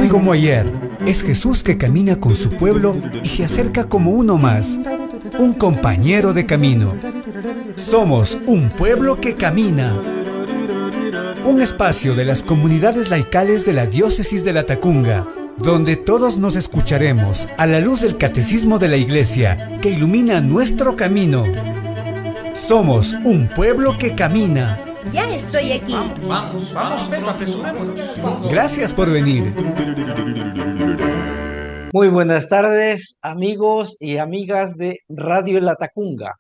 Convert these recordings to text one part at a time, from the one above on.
Hoy como ayer, es Jesús que camina con su pueblo y se acerca como uno más, un compañero de camino. Somos un pueblo que camina. Un espacio de las comunidades laicales de la diócesis de Latacunga, donde todos nos escucharemos a la luz del catecismo de la Iglesia que ilumina nuestro camino. Somos un pueblo que camina. Ya estoy aquí. Vamos, Pedro, apresurémonos. Gracias por venir. Muy buenas tardes, amigos y amigas de Radio Latacunga.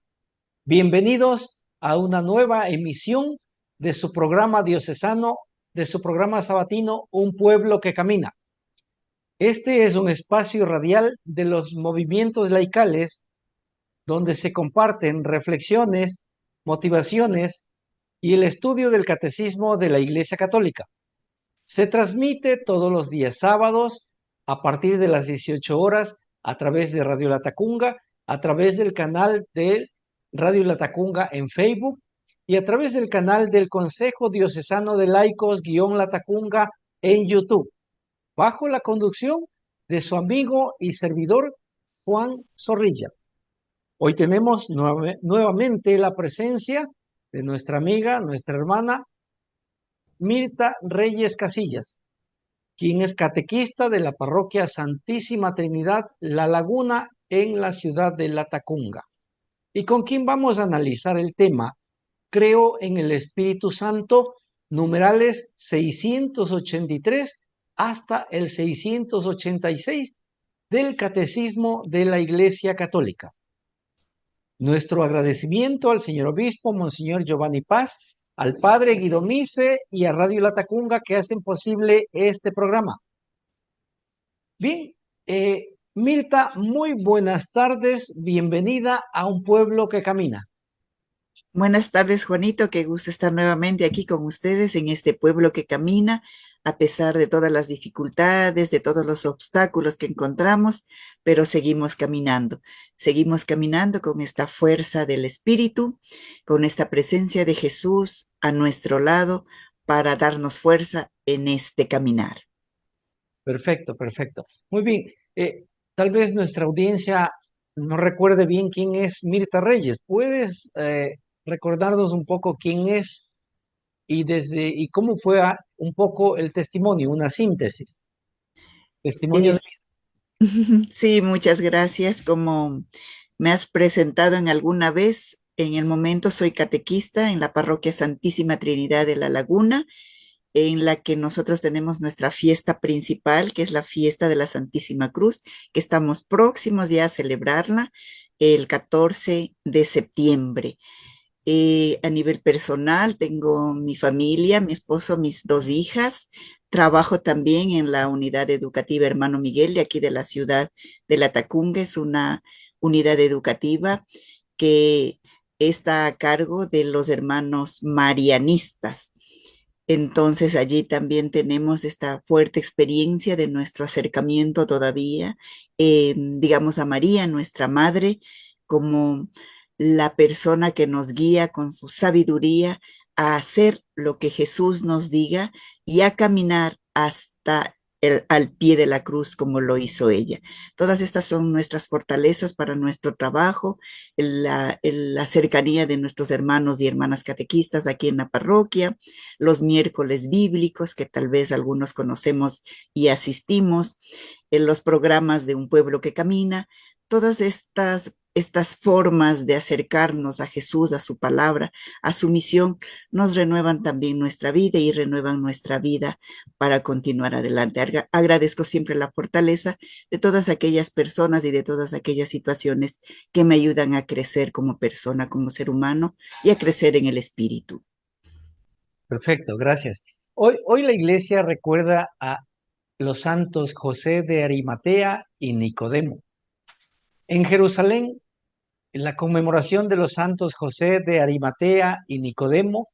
Bienvenidos a una nueva emisión de su programa diocesano, de su programa sabatino, Un Pueblo que Camina. Este es un espacio radial de los movimientos laicales donde se comparten reflexiones, motivaciones y el estudio del catecismo de la Iglesia Católica. Se transmite todos los días sábados a partir de las 18 horas a través de Radio Latacunga, a través del canal de Radio Latacunga en Facebook y a través del canal del Consejo Diocesano de Laicos-Latacunga en YouTube, bajo la conducción de su amigo y servidor Juan Zorrilla. Hoy tenemos nuevamente la presencia de nuestra amiga, nuestra hermana, Mirta Reyes Casillas, quien es catequista de la parroquia Santísima Trinidad La Laguna en la ciudad de Latacunga, y con quien vamos a analizar el tema Creo en el Espíritu Santo, numerales 683 hasta el 686 del Catecismo de la Iglesia Católica. Nuestro agradecimiento al señor obispo, Monseñor Giovanni Paz, al padre Guido Mise y a Radio Latacunga que hacen posible este programa. Bien, Mirta, muy buenas tardes, bienvenida a Un Pueblo que Camina. Buenas tardes, Juanito, qué gusto estar nuevamente aquí con ustedes en este pueblo que camina, a pesar de todas las dificultades, de todos los obstáculos que encontramos, pero seguimos caminando con esta fuerza del Espíritu, con esta presencia de Jesús a nuestro lado para darnos fuerza en este caminar. Perfecto. Muy bien, tal vez nuestra audiencia no recuerde bien quién es Mirta Reyes. ¿Puedes recordarnos un poco quién es y cómo fue un poco el testimonio, una síntesis? Testimonio de... Es- Sí, muchas gracias. Como me has presentado en alguna vez, en el momento soy catequista en la parroquia Santísima Trinidad de La Laguna, en la que nosotros tenemos nuestra fiesta principal, que es la fiesta de la Santísima Cruz, que estamos próximos ya a celebrarla el 14 de septiembre. A nivel personal, tengo mi familia, mi esposo, mis dos hijas. Trabajo también en la unidad educativa Hermano Miguel de aquí de la ciudad de Latacunga. Es una unidad educativa que está a cargo de los hermanos marianistas. Entonces allí también tenemos esta fuerte experiencia de nuestro acercamiento todavía, digamos, a María, nuestra madre, como la persona que nos guía con su sabiduría a hacer lo que Jesús nos diga y a caminar hasta al pie de la cruz como lo hizo ella. Todas estas son nuestras fortalezas para nuestro trabajo, la cercanía de nuestros hermanos y hermanas catequistas aquí en la parroquia, los miércoles bíblicos que tal vez algunos conocemos y asistimos, en los programas de Un Pueblo que Camina, todas estas formas de acercarnos a Jesús, a su palabra, a su misión, nos renuevan también nuestra vida y renuevan nuestra vida para continuar adelante. Agradezco siempre la fortaleza de todas aquellas personas y de todas aquellas situaciones que me ayudan a crecer como persona, como ser humano y a crecer en el espíritu. Perfecto, gracias. Hoy la iglesia recuerda a los santos José de Arimatea y Nicodemo. En Jerusalén, en la conmemoración de los santos José de Arimatea y Nicodemo,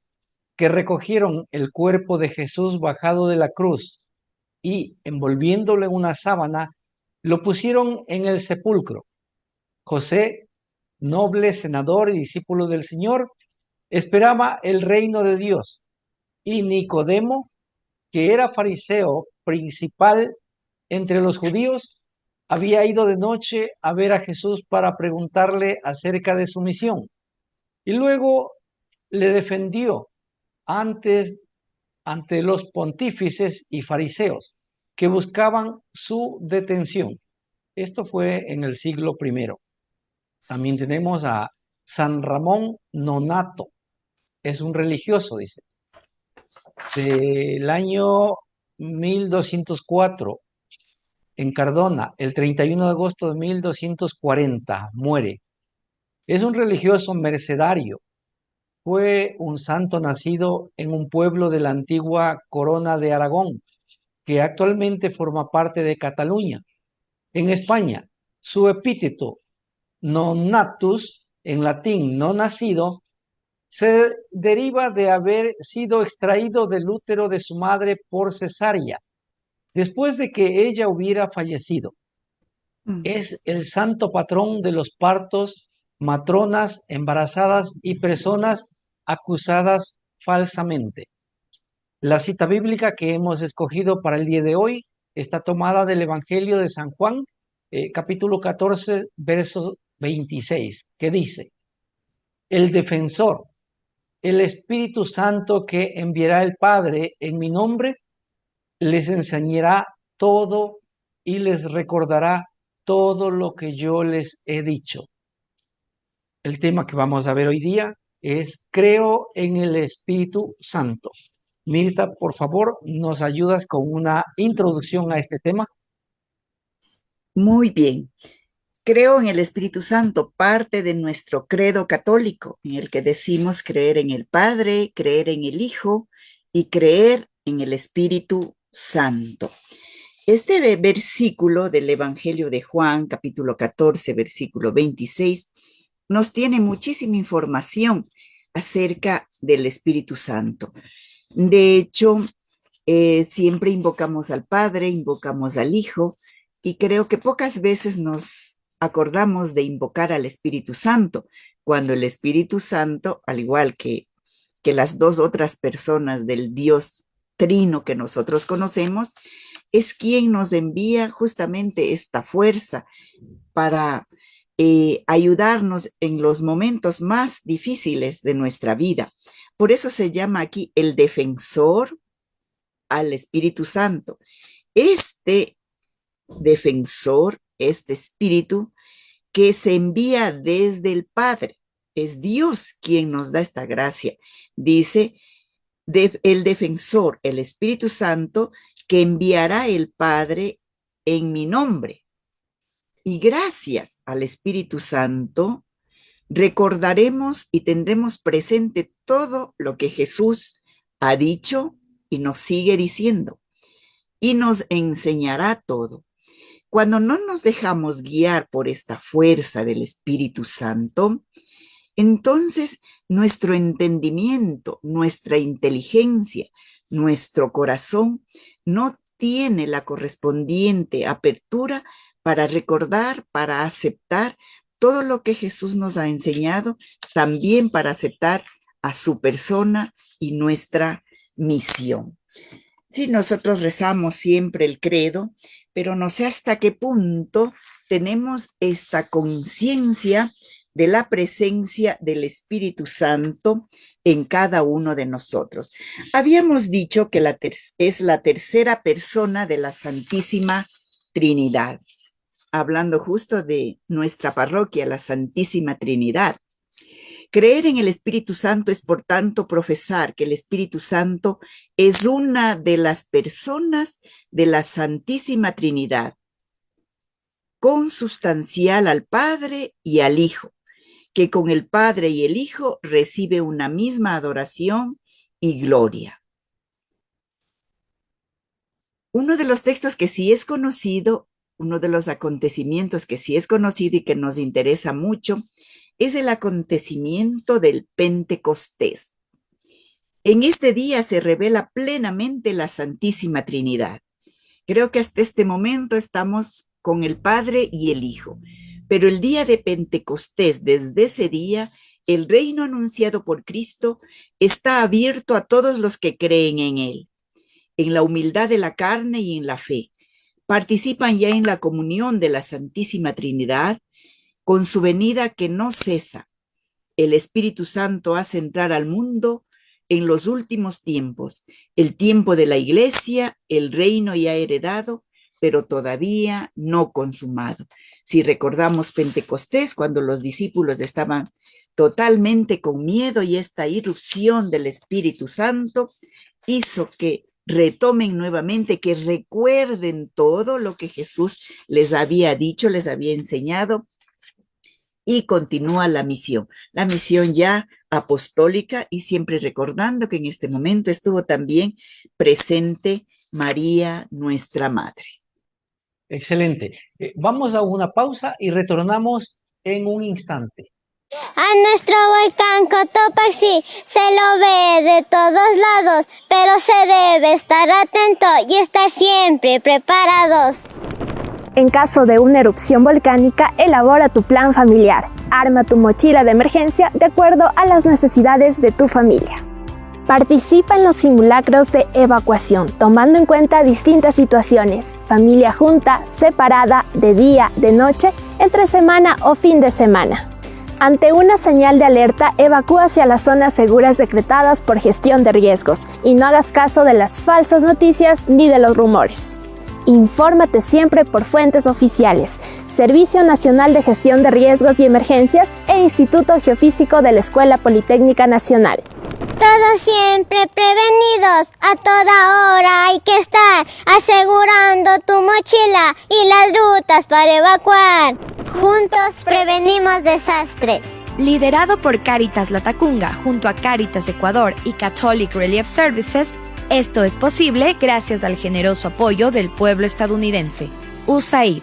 que recogieron el cuerpo de Jesús bajado de la cruz y, envolviéndolo en una sábana, lo pusieron en el sepulcro. José, noble senador y discípulo del Señor, esperaba el reino de Dios, y Nicodemo, que era fariseo principal entre los judíos, había ido de noche a ver a Jesús para preguntarle acerca de su misión. Y luego le defendió antes ante los pontífices y fariseos que buscaban su detención. Esto fue en el siglo I. También tenemos a San Ramón Nonato. Es un religioso, dice, del año 1204, en Cardona, el 31 de agosto de 1240, muere. Es un religioso mercedario. Fue un santo nacido en un pueblo de la antigua Corona de Aragón, que actualmente forma parte de Cataluña. En España, su epíteto nonatus, en latín no nacido, se deriva de haber sido extraído del útero de su madre por cesárea, después de que ella hubiera fallecido. Es el santo patrón de los partos, matronas, embarazadas y personas acusadas falsamente. La cita bíblica que hemos escogido para el día de hoy está tomada del Evangelio de San Juan, capítulo 14, verso 26, que dice: el defensor, el Espíritu Santo que enviará el Padre en mi nombre, les enseñará todo y les recordará todo lo que yo les he dicho. El tema que vamos a ver hoy día es creo en el Espíritu Santo. Mirta, por favor, ¿nos ayudas con una introducción a este tema? Muy bien. Creo en el Espíritu Santo, parte de nuestro credo católico, en el que decimos creer en el Padre, creer en el Hijo y creer en el Espíritu Santo. Este versículo del Evangelio de Juan, capítulo 14, versículo 26, nos tiene muchísima información acerca del Espíritu Santo. De hecho, siempre invocamos al Padre, invocamos al Hijo, y creo que pocas veces nos acordamos de invocar al Espíritu Santo, cuando el Espíritu Santo, al igual que las dos otras personas del Dios Trino que nosotros conocemos, es quien nos envía justamente esta fuerza para ayudarnos en los momentos más difíciles de nuestra vida. Por eso se llama aquí el defensor al Espíritu Santo. Este defensor, este espíritu que se envía desde el Padre, es Dios quien nos da esta gracia. Dice, el defensor, el Espíritu Santo, que enviará el Padre en mi nombre. Y gracias al Espíritu Santo, recordaremos y tendremos presente todo lo que Jesús ha dicho y nos sigue diciendo, y nos enseñará todo. Cuando no nos dejamos guiar por esta fuerza del Espíritu Santo, entonces nuestro entendimiento, nuestra inteligencia, nuestro corazón no tiene la correspondiente apertura para recordar, para aceptar todo lo que Jesús nos ha enseñado, también para aceptar a su persona y nuestra misión. Sí, nosotros rezamos siempre el credo, pero no sé hasta qué punto tenemos esta conciencia de la presencia del Espíritu Santo en cada uno de nosotros. Habíamos dicho que es la tercera persona de la Santísima Trinidad, hablando justo de nuestra parroquia, la Santísima Trinidad. Creer en el Espíritu Santo es, por tanto, profesar que el Espíritu Santo es una de las personas de la Santísima Trinidad, consubstancial al Padre y al Hijo, que con el Padre y el Hijo recibe una misma adoración y gloria. Uno de los textos que sí es conocido, uno de los acontecimientos que sí es conocido y que nos interesa mucho, es el acontecimiento del Pentecostés. En este día se revela plenamente la Santísima Trinidad. Creo que hasta este momento estamos con el Padre y el Hijo, pero el día de Pentecostés, desde ese día, el reino anunciado por Cristo está abierto a todos los que creen en Él, en la humildad de la carne y en la fe, participan ya en la comunión de la Santísima Trinidad con su venida que no cesa. El Espíritu Santo hace entrar al mundo en los últimos tiempos, el tiempo de la Iglesia, el reino ya heredado, pero todavía no consumado. Si recordamos Pentecostés, cuando los discípulos estaban totalmente con miedo y esta irrupción del Espíritu Santo hizo que retomen nuevamente, que recuerden todo lo que Jesús les había dicho, les había enseñado, y continúa la misión ya apostólica, y siempre recordando que en este momento estuvo también presente María, nuestra Madre. Excelente. Vamos a una pausa y retornamos en un instante. A nuestro volcán Cotopaxi se lo ve de todos lados, pero se debe estar atento y estar siempre preparados. En caso de una erupción volcánica, elabora tu plan familiar. Arma tu mochila de emergencia de acuerdo a las necesidades de tu familia. Participa en los simulacros de evacuación, tomando en cuenta distintas situaciones: familia junta, separada, de día, de noche, entre semana o fin de semana. Ante una señal de alerta, evacúa hacia las zonas seguras decretadas por gestión de riesgos y no hagas caso de las falsas noticias ni de los rumores. Infórmate siempre por fuentes oficiales, Servicio Nacional de Gestión de Riesgos y Emergencias e Instituto Geofísico de la Escuela Politécnica Nacional. Todos siempre prevenidos, a toda hora hay que estar asegurando tu mochila y las rutas para evacuar. Juntos prevenimos desastres. Liderado por Cáritas Latacunga junto a Cáritas Ecuador y Catholic Relief Services, esto es posible gracias al generoso apoyo del pueblo estadounidense. USAID.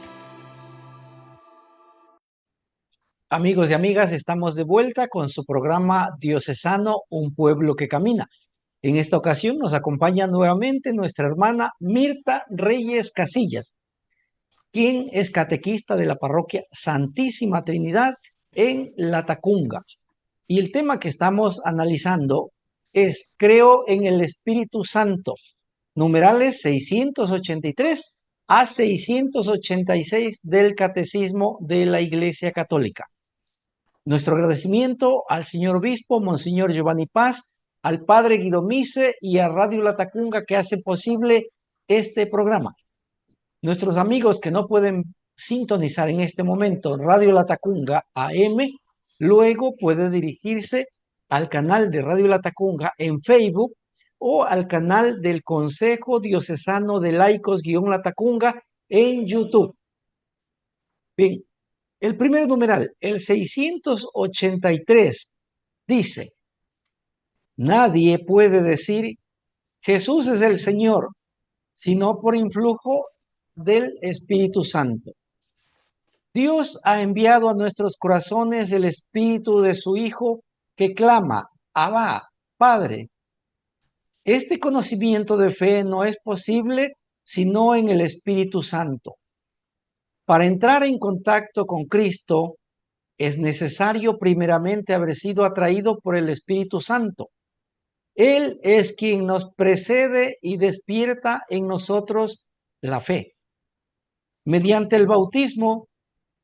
Amigos y amigas, estamos de vuelta con su programa diocesano Un Pueblo que Camina. En esta ocasión nos acompaña nuevamente nuestra hermana Mirta Reyes Casillas, quien es catequista de la parroquia Santísima Trinidad en Latacunga. Y el tema que estamos analizando es Creo en el Espíritu Santo, numerales 683 a 686 del Catecismo de la Iglesia Católica. Nuestro agradecimiento al señor obispo, Monseñor Giovanni Paz, al padre Guido Mise y a Radio Latacunga que hace posible este programa. Nuestros amigos que no pueden sintonizar en este momento Radio Latacunga AM, luego puede dirigirse al canal de Radio Latacunga en Facebook o al canal del Consejo Diocesano de Laicos-Latacunga en YouTube. Bien, el primer numeral, el 683, dice: nadie puede decir Jesús es el Señor, sino por influjo del Espíritu Santo. Dios ha enviado a nuestros corazones el Espíritu de su Hijo que clama, Abba, Padre. Este conocimiento de fe no es posible sino en el Espíritu Santo. Para entrar en contacto con Cristo es necesario primeramente haber sido atraído por el Espíritu Santo. Él es quien nos precede y despierta en nosotros la fe. Mediante el bautismo,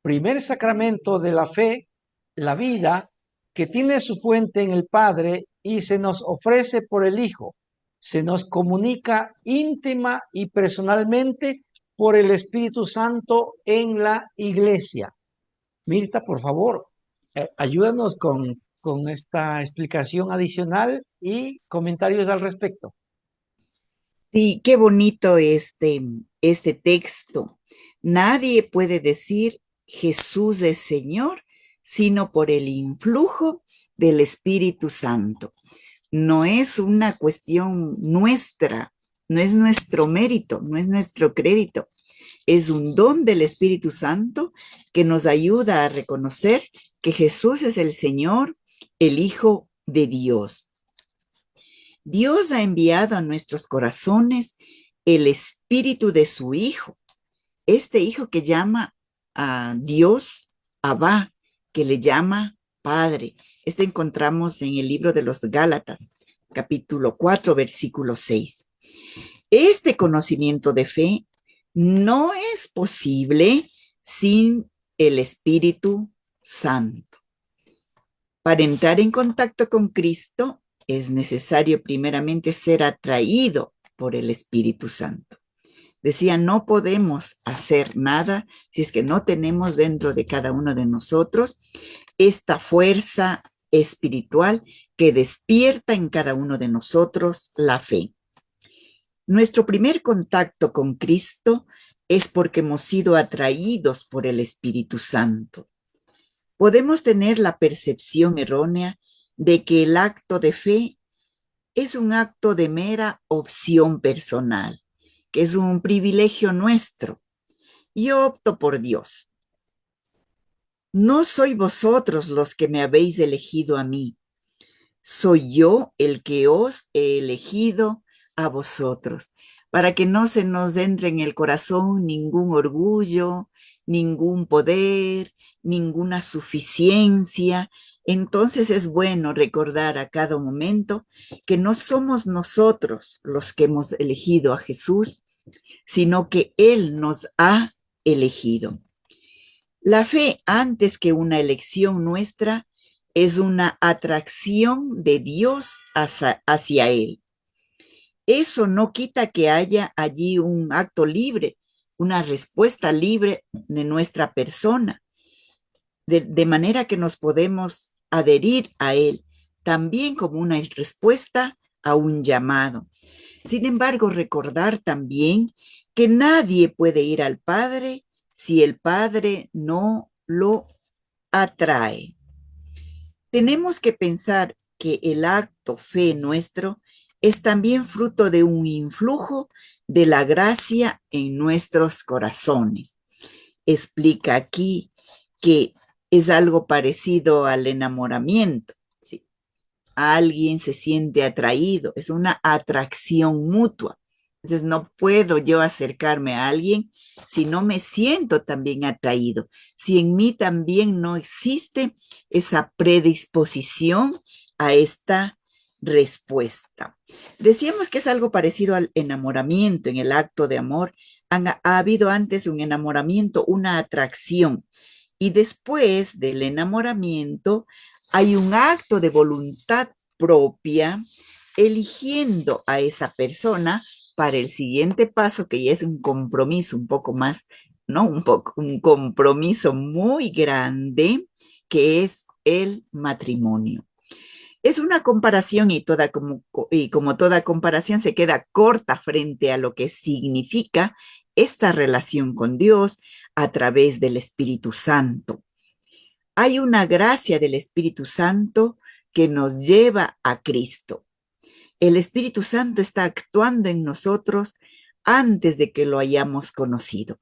primer sacramento de la fe, la vida, que tiene su fuente en el Padre y se nos ofrece por el Hijo, se nos comunica íntima y personalmente por el Espíritu Santo en la Iglesia. Mirta, por favor, ayúdanos con esta explicación adicional y comentarios al respecto. Sí, qué bonito este texto. Nadie puede decir Jesús es Señor, sino por el influjo del Espíritu Santo. No es una cuestión nuestra, no es nuestro mérito, no es nuestro crédito. Es un don del Espíritu Santo que nos ayuda a reconocer que Jesús es el Señor, el Hijo de Dios. Dios ha enviado a nuestros corazones el Espíritu de su Hijo, este Hijo que llama a Dios Abba, que le llama Padre. Esto encontramos en el libro de los Gálatas, capítulo 4, versículo 6. Este conocimiento de fe no es posible sin el Espíritu Santo. Para entrar en contacto con Cristo es necesario primeramente ser atraído por el Espíritu Santo. Decía, no podemos hacer nada si es que no tenemos dentro de cada uno de nosotros esta fuerza espiritual que despierta en cada uno de nosotros la fe. Nuestro primer contacto con Cristo es porque hemos sido atraídos por el Espíritu Santo. Podemos tener la percepción errónea de que el acto de fe es un acto de mera opción personal, que es un privilegio nuestro. Yo opto por Dios. No soy vosotros los que me habéis elegido a mí, soy yo el que os he elegido a vosotros, para que no se nos entre en el corazón ningún orgullo, ningún poder, ninguna suficiencia. Entonces es bueno recordar a cada momento que no somos nosotros los que hemos elegido a Jesús, sino que Él nos ha elegido. La fe, antes que una elección nuestra, es una atracción de Dios hacia Él. Eso no quita que haya allí un acto libre, una respuesta libre de nuestra persona, de manera que nos podemos adherir a Él, también como una respuesta a un llamado. Sin embargo, recordar también que nadie puede ir al Padre si el Padre no lo atrae. Tenemos que pensar que el acto fe nuestro es también fruto de un influjo de la gracia en nuestros corazones. Explica aquí que es algo parecido al enamoramiento. ¿Sí? Alguien se siente atraído, es una atracción mutua. Entonces no puedo yo acercarme a alguien si no me siento también atraído, si en mí también no existe esa predisposición a esta respuesta. Decíamos que es algo parecido al enamoramiento. En el acto de amor ha habido antes un enamoramiento, una atracción, y después del enamoramiento hay un acto de voluntad propia eligiendo a esa persona para el siguiente paso, que ya es un compromiso un poco más, ¿no? Un compromiso muy grande, que es el matrimonio. Es una comparación y como toda comparación se queda corta frente a lo que significa esta relación con Dios a través del Espíritu Santo. Hay una gracia del Espíritu Santo que nos lleva a Cristo. El Espíritu Santo está actuando en nosotros antes de que lo hayamos conocido.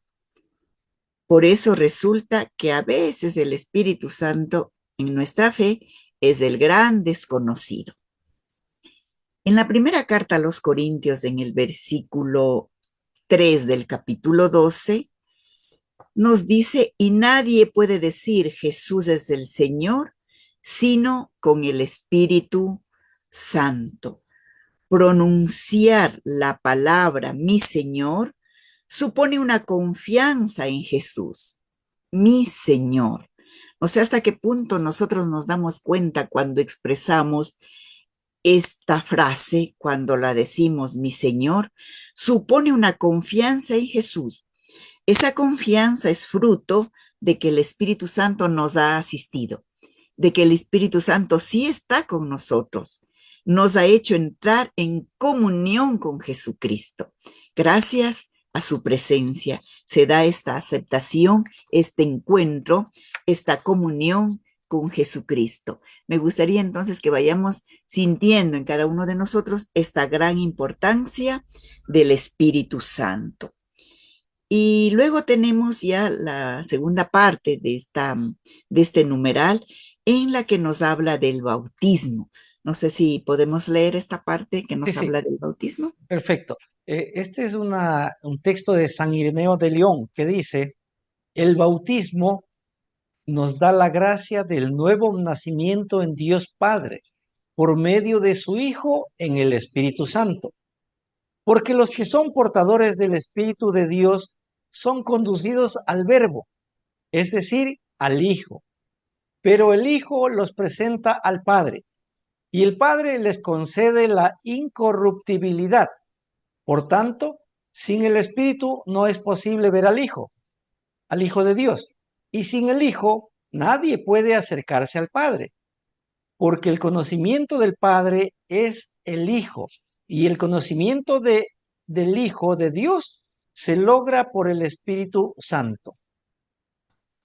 Por eso resulta que a veces el Espíritu Santo en nuestra fe es el gran desconocido. En la primera carta a los Corintios, en el versículo 3 del capítulo 12, nos dice, y nadie puede decir Jesús es el Señor, sino con el Espíritu Santo. Pronunciar la palabra mi Señor supone una confianza en Jesús, mi Señor. O sea, hasta qué punto nosotros nos damos cuenta cuando expresamos esta frase, cuando la decimos mi Señor, supone una confianza en Jesús. Esa confianza es fruto de que el Espíritu Santo nos ha asistido, de que el Espíritu Santo sí está con nosotros, nos ha hecho entrar en comunión con Jesucristo. Gracias a su presencia se da esta aceptación, este encuentro, esta comunión con Jesucristo. Me gustaría entonces que vayamos sintiendo en cada uno de nosotros esta gran importancia del Espíritu Santo. Y luego tenemos ya la segunda parte de este numeral en la que nos habla del bautismo. No sé si podemos leer esta parte que nos habla del bautismo. Perfecto. Este es un texto de San Ireneo de León que dice, el bautismo nos da la gracia del nuevo nacimiento en Dios Padre por medio de su Hijo en el Espíritu Santo. Porque los que son portadores del Espíritu de Dios son conducidos al Verbo, es decir, al Hijo. Pero el Hijo los presenta al Padre y el Padre les concede la incorruptibilidad. Por tanto, sin el Espíritu no es posible ver al Hijo de Dios. Y sin el Hijo nadie puede acercarse al Padre, porque el conocimiento del Padre es el Hijo, y el conocimiento del Hijo de Dios se logra por el Espíritu Santo.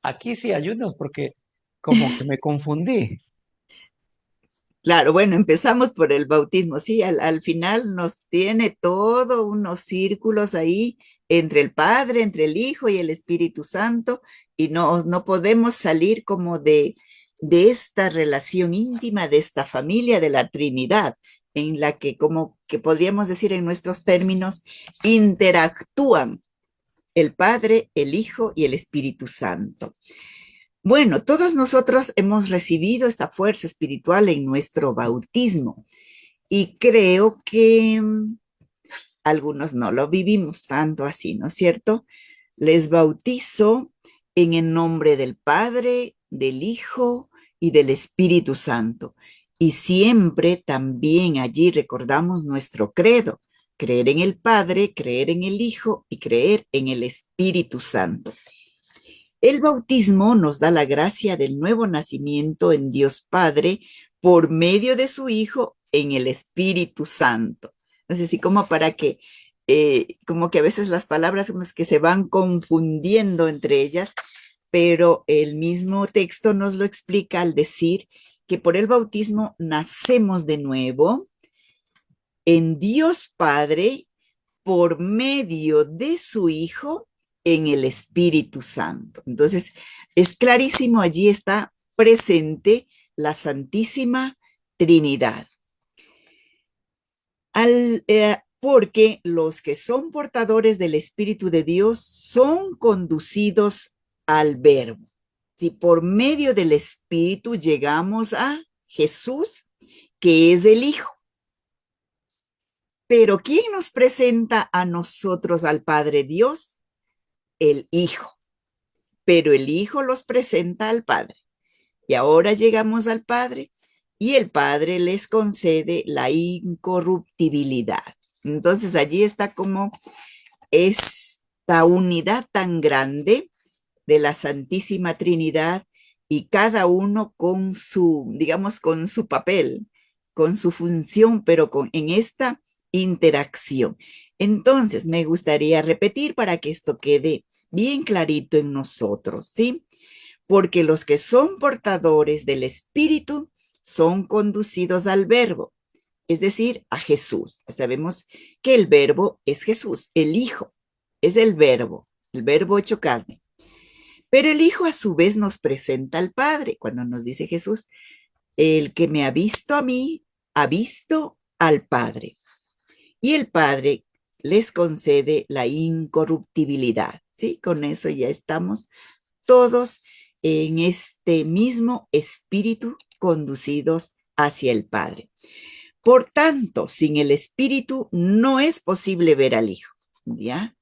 Aquí sí ayúdanos porque como que me confundí. Claro, bueno, empezamos por el bautismo. Sí, al final nos tiene todo unos círculos ahí entre el Padre, entre el Hijo y el Espíritu Santo, y no podemos salir como de esta relación íntima, de esta familia de la Trinidad, en la que, como que podríamos decir en nuestros términos, interactúan el Padre, el Hijo y el Espíritu Santo. Bueno, todos nosotros hemos recibido esta fuerza espiritual en nuestro bautismo y creo que algunos no lo vivimos tanto así, ¿no es cierto? Les bautizo en el nombre del Padre, del Hijo y del Espíritu Santo. Y siempre también allí recordamos nuestro credo: creer en el Padre, creer en el Hijo y creer en el Espíritu Santo. El bautismo nos da la gracia del nuevo nacimiento en Dios Padre por medio de su Hijo en el Espíritu Santo. Entonces, así como para que, como que a veces las palabras como es que se van confundiendo entre ellas, pero el mismo texto nos lo explica al decir que por el bautismo nacemos de nuevo en Dios Padre por medio de su Hijo en el Espíritu Santo. Entonces, es clarísimo, allí está presente la Santísima Trinidad. Porque los que son portadores del Espíritu de Dios son conducidos al Verbo. Si por medio del Espíritu llegamos a Jesús, que es el Hijo. Pero ¿quién nos presenta a nosotros al Padre Dios? El Hijo. Pero el Hijo los presenta al Padre. Y ahora llegamos al Padre y el Padre les concede la incorruptibilidad. Entonces allí está como esta unidad tan grande de la Santísima Trinidad y cada uno con su, digamos, con su papel, con su función, pero en esta interacción. Entonces me gustaría repetir para que esto quede bien clarito en nosotros, ¿sí? Porque los que son portadores del Espíritu son conducidos al Verbo, es decir, a Jesús. Sabemos que el Verbo es Jesús, el Hijo es el Verbo hecho carne. Pero el Hijo a su vez nos presenta al Padre, cuando nos dice Jesús: el que me ha visto a mí, ha visto al Padre. Y el Padre les concede la incorruptibilidad, ¿sí? Con eso ya estamos todos en este mismo espíritu conducidos hacia el Padre. Por tanto, sin el Espíritu no es posible ver al Hijo, ¿ya?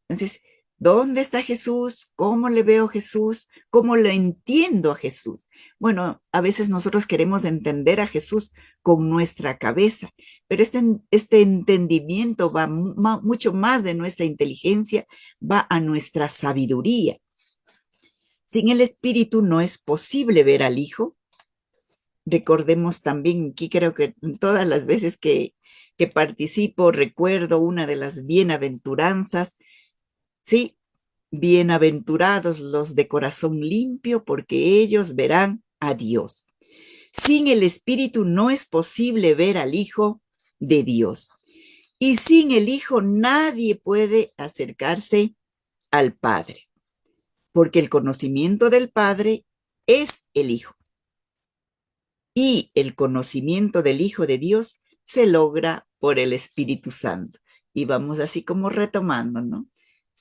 Entonces, ¿dónde está Jesús? ¿Cómo le veo a Jesús? ¿Cómo le entiendo a Jesús? Bueno, a veces nosotros queremos entender a Jesús con nuestra cabeza, pero este entendimiento va mucho más de nuestra inteligencia, va a nuestra sabiduría. Sin el Espíritu no es posible ver al Hijo. Recordemos también, aquí creo que todas las veces que participo, recuerdo una de las bienaventuranzas, ¿sí? Bienaventurados los de corazón limpio, porque ellos verán a Dios. Sin el Espíritu no es posible ver al Hijo de Dios. Y sin el Hijo nadie puede acercarse al Padre, porque el conocimiento del Padre es el Hijo. Y el conocimiento del Hijo de Dios se logra por el Espíritu Santo. Y vamos así como retomando, ¿no?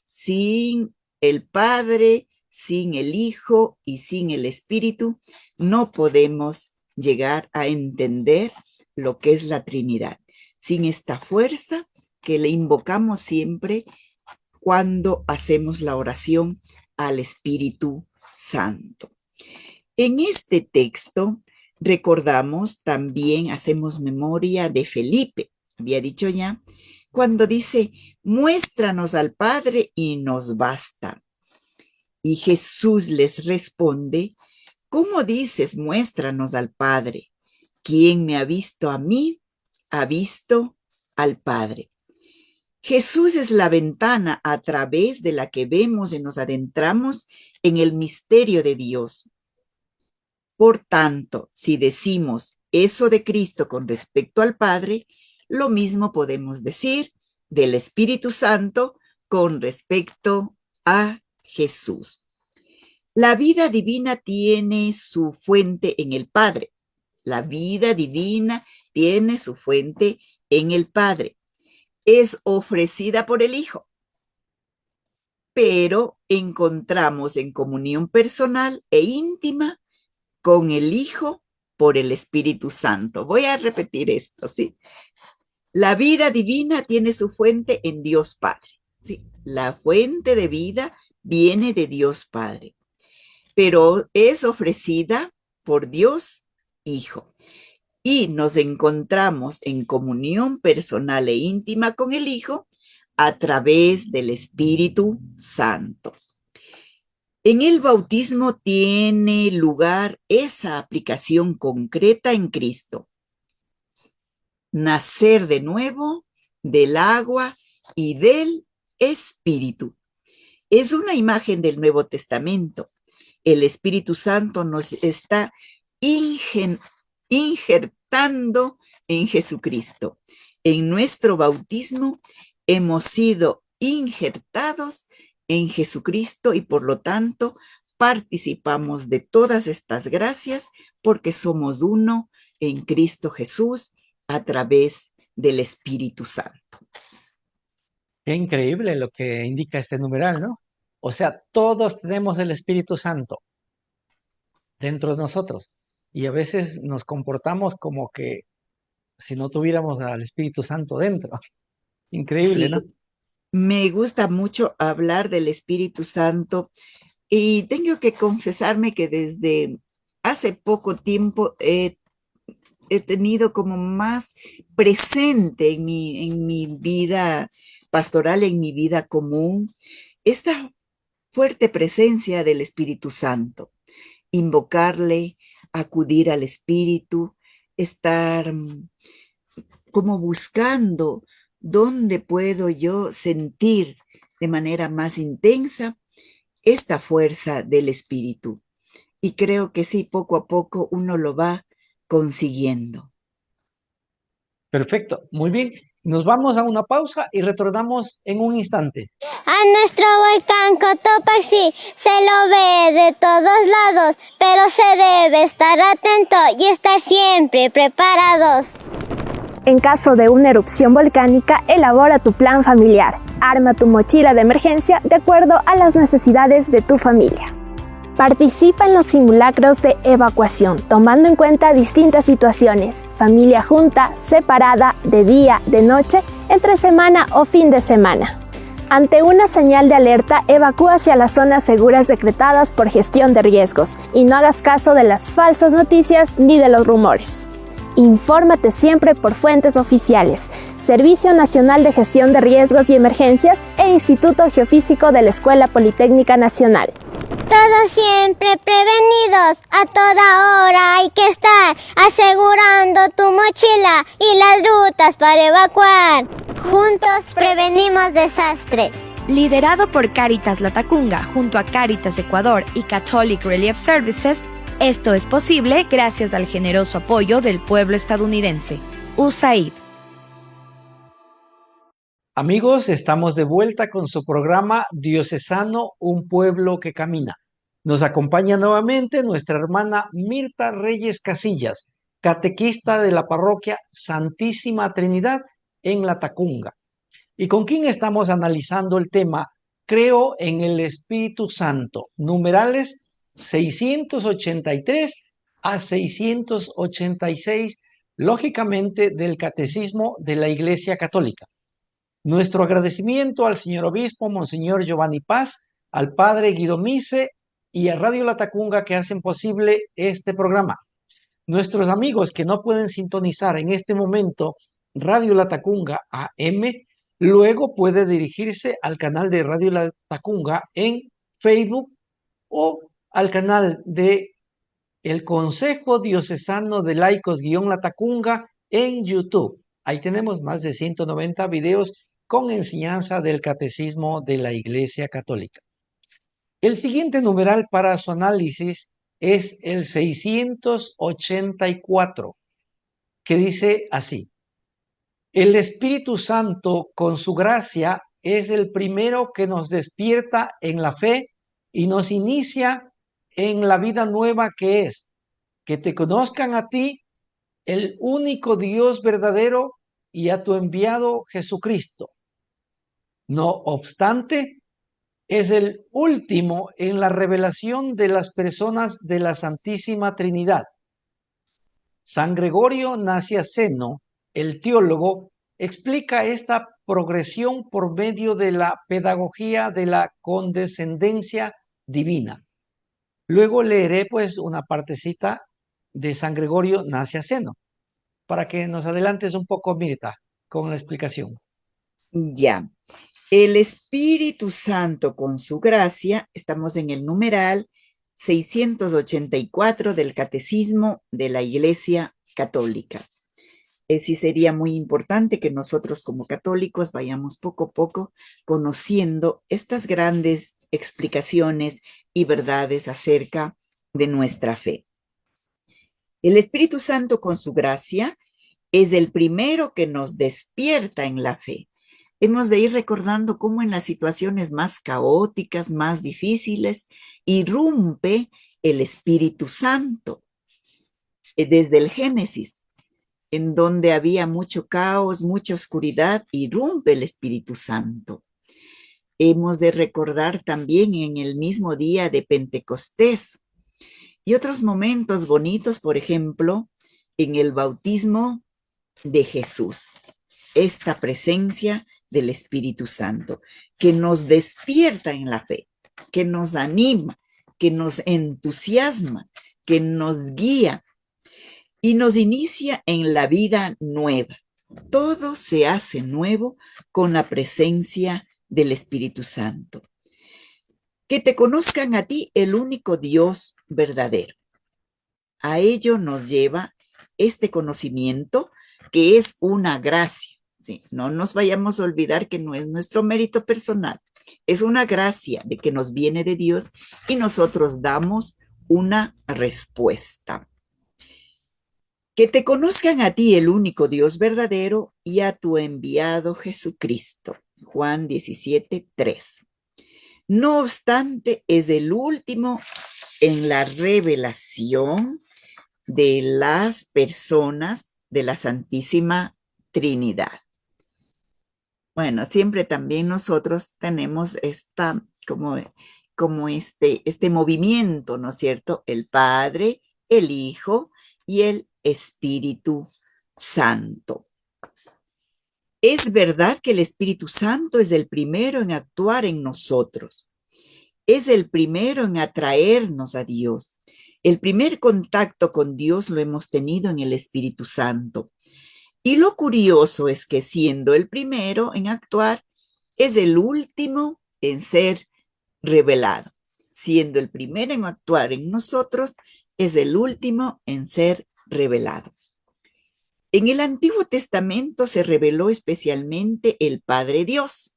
Sin el Padre, sin el Hijo y sin el Espíritu, no podemos llegar a entender lo que es la Trinidad. Sin esta fuerza que le invocamos siempre cuando hacemos la oración al Espíritu Santo. En este texto recordamos también, hacemos memoria de Felipe, había dicho ya, cuando dice, muéstranos al Padre y nos basta. Y Jesús les responde, ¿cómo dices, muéstranos al Padre? Quien me ha visto a mí, ha visto al Padre. Jesús es la ventana a través de la que vemos y nos adentramos en el misterio de Dios. Por tanto, si decimos eso de Cristo con respecto al Padre, lo mismo podemos decir del Espíritu Santo con respecto a Jesús. La vida divina tiene su fuente en el Padre. La vida divina tiene su fuente en el Padre. Es ofrecida por el Hijo, pero encontramos en comunión personal e íntima con el Hijo por el Espíritu Santo. Voy a repetir esto, ¿sí? La vida divina tiene su fuente en Dios Padre, ¿sí? La fuente de vida viene de Dios Padre, pero es ofrecida por Dios Hijo. Y nos encontramos en comunión personal e íntima con el Hijo a través del Espíritu Santo. En el bautismo tiene lugar esa aplicación concreta en Cristo. Nacer de nuevo del agua y del Espíritu. Es una imagen del Nuevo Testamento. El Espíritu Santo nos está injertando en Jesucristo. En nuestro bautismo hemos sido injertados en Jesucristo y por lo tanto participamos de todas estas gracias porque somos uno en Cristo Jesús a través del Espíritu Santo. Qué increíble lo que indica este numeral, ¿no? O sea, todos tenemos el Espíritu Santo dentro de nosotros y a veces nos comportamos como que si no tuviéramos al Espíritu Santo dentro. Increíble, Sí, ¿no? me gusta mucho hablar del Espíritu Santo y tengo que confesarme que desde hace poco tiempo he tenido como más presente en mi vida pastoral, en mi vida común, esta fuerte presencia del Espíritu Santo. Invocarle, acudir al Espíritu, estar como buscando dónde puedo yo sentir de manera más intensa esta fuerza del Espíritu. Y creo que sí, poco a poco uno lo va consiguiendo. Perfecto, muy bien. Nos vamos a una pausa y retornamos en un instante. A nuestro volcán Cotopaxi se lo ve de todos lados, pero se debe estar atento y estar siempre preparados. En caso de una erupción volcánica, elabora tu plan familiar. Arma tu mochila de emergencia de acuerdo a las necesidades de tu familia. Participa en los simulacros de evacuación, tomando en cuenta distintas situaciones: familia junta, separada, de día, de noche, entre semana o fin de semana. Ante una señal de alerta, evacúa hacia las zonas seguras decretadas por gestión de riesgos y no hagas caso de las falsas noticias ni de los rumores. Infórmate siempre por fuentes oficiales, Servicio Nacional de Gestión de Riesgos y Emergencias e Instituto Geofísico de la Escuela Politécnica Nacional. Todos siempre prevenidos, a toda hora hay que estar asegurando tu mochila y las rutas para evacuar. Juntos prevenimos desastres. Liderado por Cáritas Latacunga junto a Cáritas Ecuador y Catholic Relief Services, esto es posible gracias al generoso apoyo del pueblo estadounidense. USAID. Amigos, estamos de vuelta con su programa Diocesano, un pueblo que camina. Nos acompaña nuevamente nuestra hermana Mirta Reyes Casillas, catequista de la parroquia Santísima Trinidad en Latacunga, y con quien estamos analizando el tema Creo en el Espíritu Santo, numerales 683 a 686, lógicamente del Catecismo de la Iglesia Católica. Nuestro agradecimiento al señor obispo, Monseñor Giovanni Paz, al padre Guido Mise y a Radio Latacunga que hacen posible este programa. Nuestros amigos que no pueden sintonizar en este momento Radio Latacunga AM, luego puede dirigirse al canal de Radio Latacunga en Facebook o al canal de el Consejo Diocesano de Laicos-Latacunga en YouTube. Ahí tenemos más de 190 videos con enseñanza del Catecismo de la Iglesia Católica. El siguiente numeral para su análisis es el 684, que dice así: el Espíritu Santo, con su gracia, es el primero que nos despierta en la fe y nos inicia en la vida nueva que es, que te conozcan a ti, el único Dios verdadero, y a tu enviado Jesucristo. No obstante, es el último en la revelación de las personas de la Santísima Trinidad. San Gregorio Nacianceno, el teólogo, explica esta progresión por medio de la pedagogía de la condescendencia divina. Luego leeré pues una partecita de San Gregorio Nacianceno para que nos adelantes un poco, Mirta, con la explicación. Ya. El Espíritu Santo con su gracia, estamos en el numeral 684 del Catecismo de la Iglesia Católica. Sí sería muy importante que nosotros como católicos vayamos poco a poco conociendo estas grandes explicaciones y verdades acerca de nuestra fe. El Espíritu Santo con su gracia es el primero que nos despierta en la fe. Hemos de ir recordando cómo en las situaciones más caóticas, más difíciles, irrumpe el Espíritu Santo. Desde el Génesis, en donde había mucho caos, mucha oscuridad, irrumpe el Espíritu Santo. Hemos de recordar también en el mismo día de Pentecostés y otros momentos bonitos, por ejemplo, en el bautismo de Jesús. Esta presencia del Espíritu Santo, que nos despierta en la fe, que nos anima, que nos entusiasma, que nos guía y nos inicia en la vida nueva. Todo se hace nuevo con la presencia del Espíritu Santo. Que te conozcan a ti, el único Dios verdadero. A ello nos lleva este conocimiento que es una gracia. Sí, no nos vayamos a olvidar que no es nuestro mérito personal, es una gracia de que nos viene de Dios y nosotros damos una respuesta. Que te conozcan a ti, el único Dios verdadero, y a tu enviado Jesucristo. Juan 17:3. No obstante, es el último en la revelación de las personas de la Santísima Trinidad. Bueno, siempre también nosotros tenemos esta, como este movimiento, ¿no es cierto? El Padre, el Hijo y el Espíritu Santo. Es verdad que el Espíritu Santo es el primero en actuar en nosotros. Es el primero en atraernos a Dios. El primer contacto con Dios lo hemos tenido en el Espíritu Santo. Y lo curioso es que siendo el primero en actuar, es el último en ser revelado. Siendo el primero en actuar en nosotros, es el último en ser revelado. En el Antiguo Testamento se reveló especialmente el Padre Dios.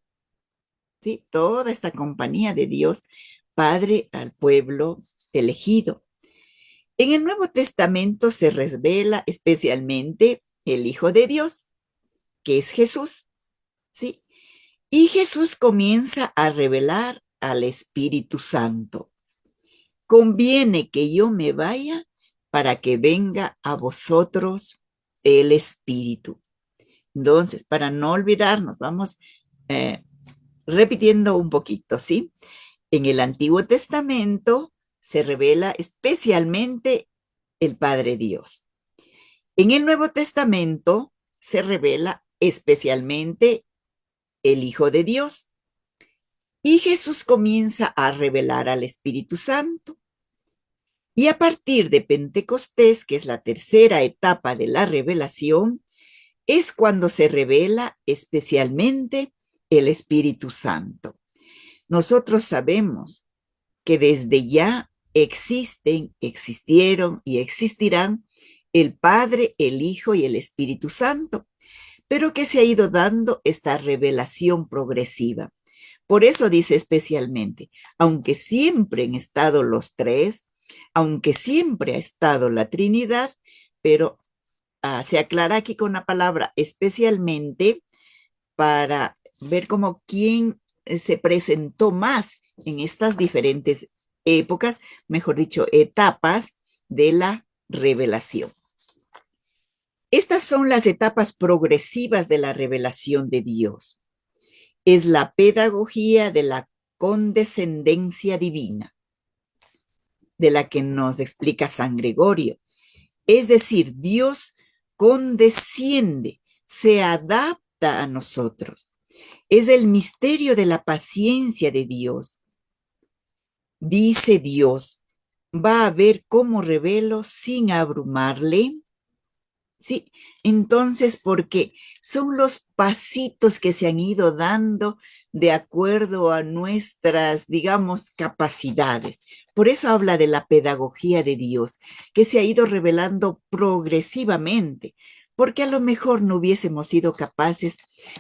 ¿Sí? Toda esta compañía de Dios, Padre al pueblo elegido. En el Nuevo Testamento se revela especialmente el Hijo de Dios, que es Jesús, ¿sí? Y Jesús comienza a revelar al Espíritu Santo. Conviene que yo me vaya para que venga a vosotros el Espíritu. Entonces, para no olvidarnos, vamos repitiendo un poquito, ¿sí? En el Antiguo Testamento se revela especialmente el Padre Dios. En el Nuevo Testamento se revela especialmente el Hijo de Dios. Y Jesús comienza a revelar al Espíritu Santo. Y a partir de Pentecostés, que es la tercera etapa de la revelación, es cuando se revela especialmente el Espíritu Santo. Nosotros sabemos que desde ya existieron y existirán el Padre, el Hijo y el Espíritu Santo, pero que se ha ido dando esta revelación progresiva. Por eso dice especialmente, aunque siempre han estado los tres, aunque siempre ha estado la Trinidad, pero se aclara aquí con la palabra especialmente para ver cómo quién se presentó más en estas diferentes épocas, mejor dicho, etapas de la revelación. Estas son las etapas progresivas de la revelación de Dios. Es la pedagogía de la condescendencia divina, de la que nos explica San Gregorio. Es decir, Dios condesciende, se adapta a nosotros. Es el misterio de la paciencia de Dios. Dice Dios, va a ver cómo revelo sin abrumarle. Sí, entonces, porque son los pasitos que se han ido dando de acuerdo a nuestras, digamos, capacidades. Por eso habla de la pedagogía de Dios, que se ha ido revelando progresivamente, porque a lo mejor no hubiésemos sido capaces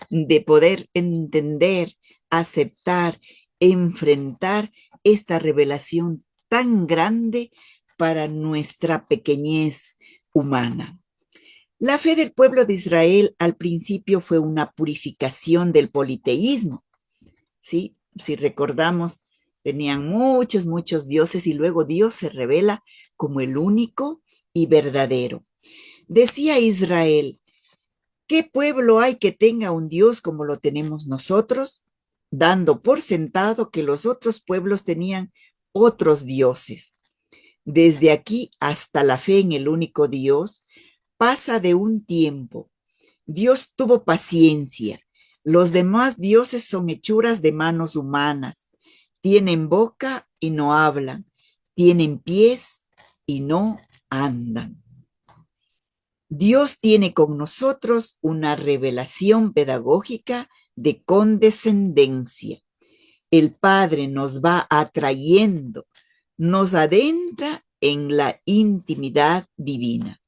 de poder entender, aceptar, enfrentar esta revelación tan grande para nuestra pequeñez humana. La fe del pueblo de Israel al principio fue una purificación del politeísmo. ¿Sí? Si recordamos, tenían muchos dioses y luego Dios se revela como el único y verdadero. Decía Israel, ¿qué pueblo hay que tenga un Dios como lo tenemos nosotros? Dando por sentado que los otros pueblos tenían otros dioses. Desde aquí hasta la fe en el único Dios, pasa de un tiempo. Dios tuvo paciencia. Los demás dioses son hechuras de manos humanas. Tienen boca y no hablan. Tienen pies y no andan. Dios tiene con nosotros una revelación pedagógica de condescendencia. El Padre nos va atrayendo, nos adentra en la intimidad divina.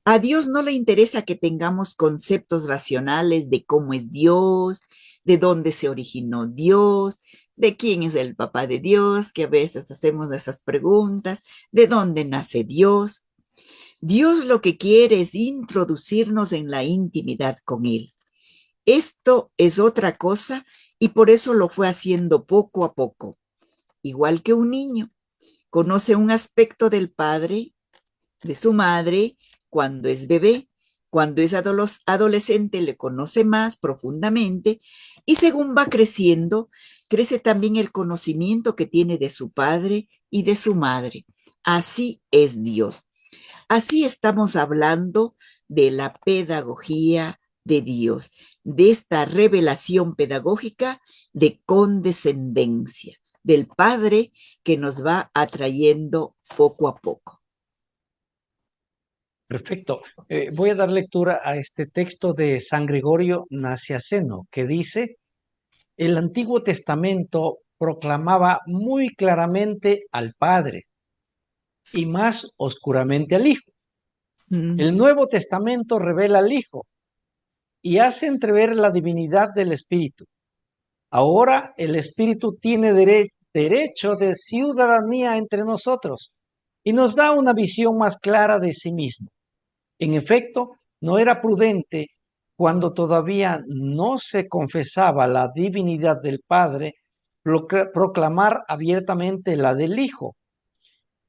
A Dios no le interesa que tengamos conceptos racionales de cómo es Dios, de dónde se originó Dios, de quién es el papá de Dios, que a veces hacemos esas preguntas, de dónde nace Dios. Dios lo que quiere es introducirnos en la intimidad con Él. Esto es otra cosa y por eso lo fue haciendo poco a poco. Igual que un niño, conoce un aspecto del padre, de su madre, cuando es bebé, cuando es adolescente le conoce más profundamente y según va creciendo, crece también el conocimiento que tiene de su padre y de su madre. Así es Dios. Así estamos hablando de la pedagogía de Dios, de esta revelación pedagógica de condescendencia, del Padre que nos va atrayendo poco a poco. Perfecto. Voy a dar lectura a este texto de San Gregorio Nacianceno, que dice, el Antiguo Testamento proclamaba muy claramente al Padre y más oscuramente al Hijo. El Nuevo Testamento revela al Hijo y hace entrever la divinidad del Espíritu. Ahora el Espíritu tiene derecho de ciudadanía entre nosotros y nos da una visión más clara de sí mismo. En efecto, no era prudente, cuando todavía no se confesaba la divinidad del Padre, proclamar abiertamente la del Hijo.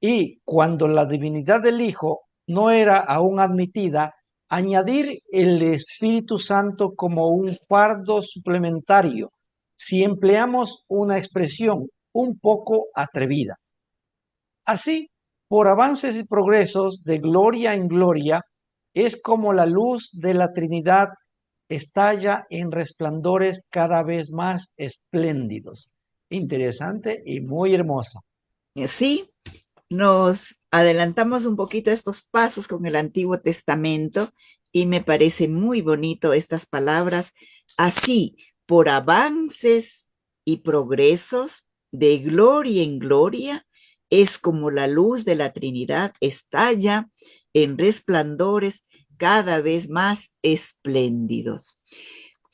Y cuando la divinidad del Hijo no era aún admitida, añadir el Espíritu Santo como un fardo suplementario, si empleamos una expresión un poco atrevida. Así, por avances y progresos de gloria en gloria, es como la luz de la Trinidad estalla en resplandores cada vez más espléndidos. Interesante y muy hermosa. Sí, nos adelantamos un poquito a estos pasos con el Antiguo Testamento y me parece muy bonito estas palabras. Así, por avances y progresos de gloria en gloria, es como la luz de la Trinidad estalla en resplandores cada vez más espléndidos.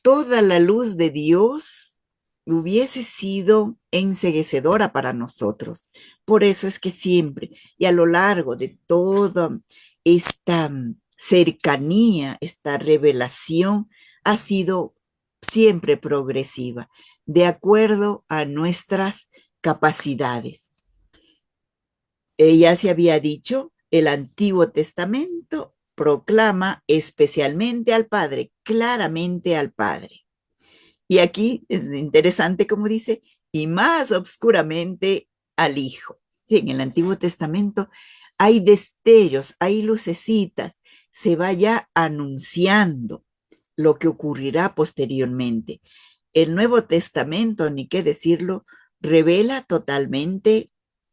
Toda la luz de Dios hubiese sido enceguecedora para nosotros. Por eso es que siempre y a lo largo de toda esta cercanía, esta revelación, ha sido siempre progresiva, de acuerdo a nuestras capacidades. Ya se había dicho, el Antiguo Testamento proclama especialmente al Padre, claramente al Padre. Y aquí es interesante como dice, y más obscuramente al Hijo. Sí, en el Antiguo Testamento hay destellos, hay lucecitas, se va ya anunciando lo que ocurrirá posteriormente. El Nuevo Testamento, ni qué decirlo, revela totalmente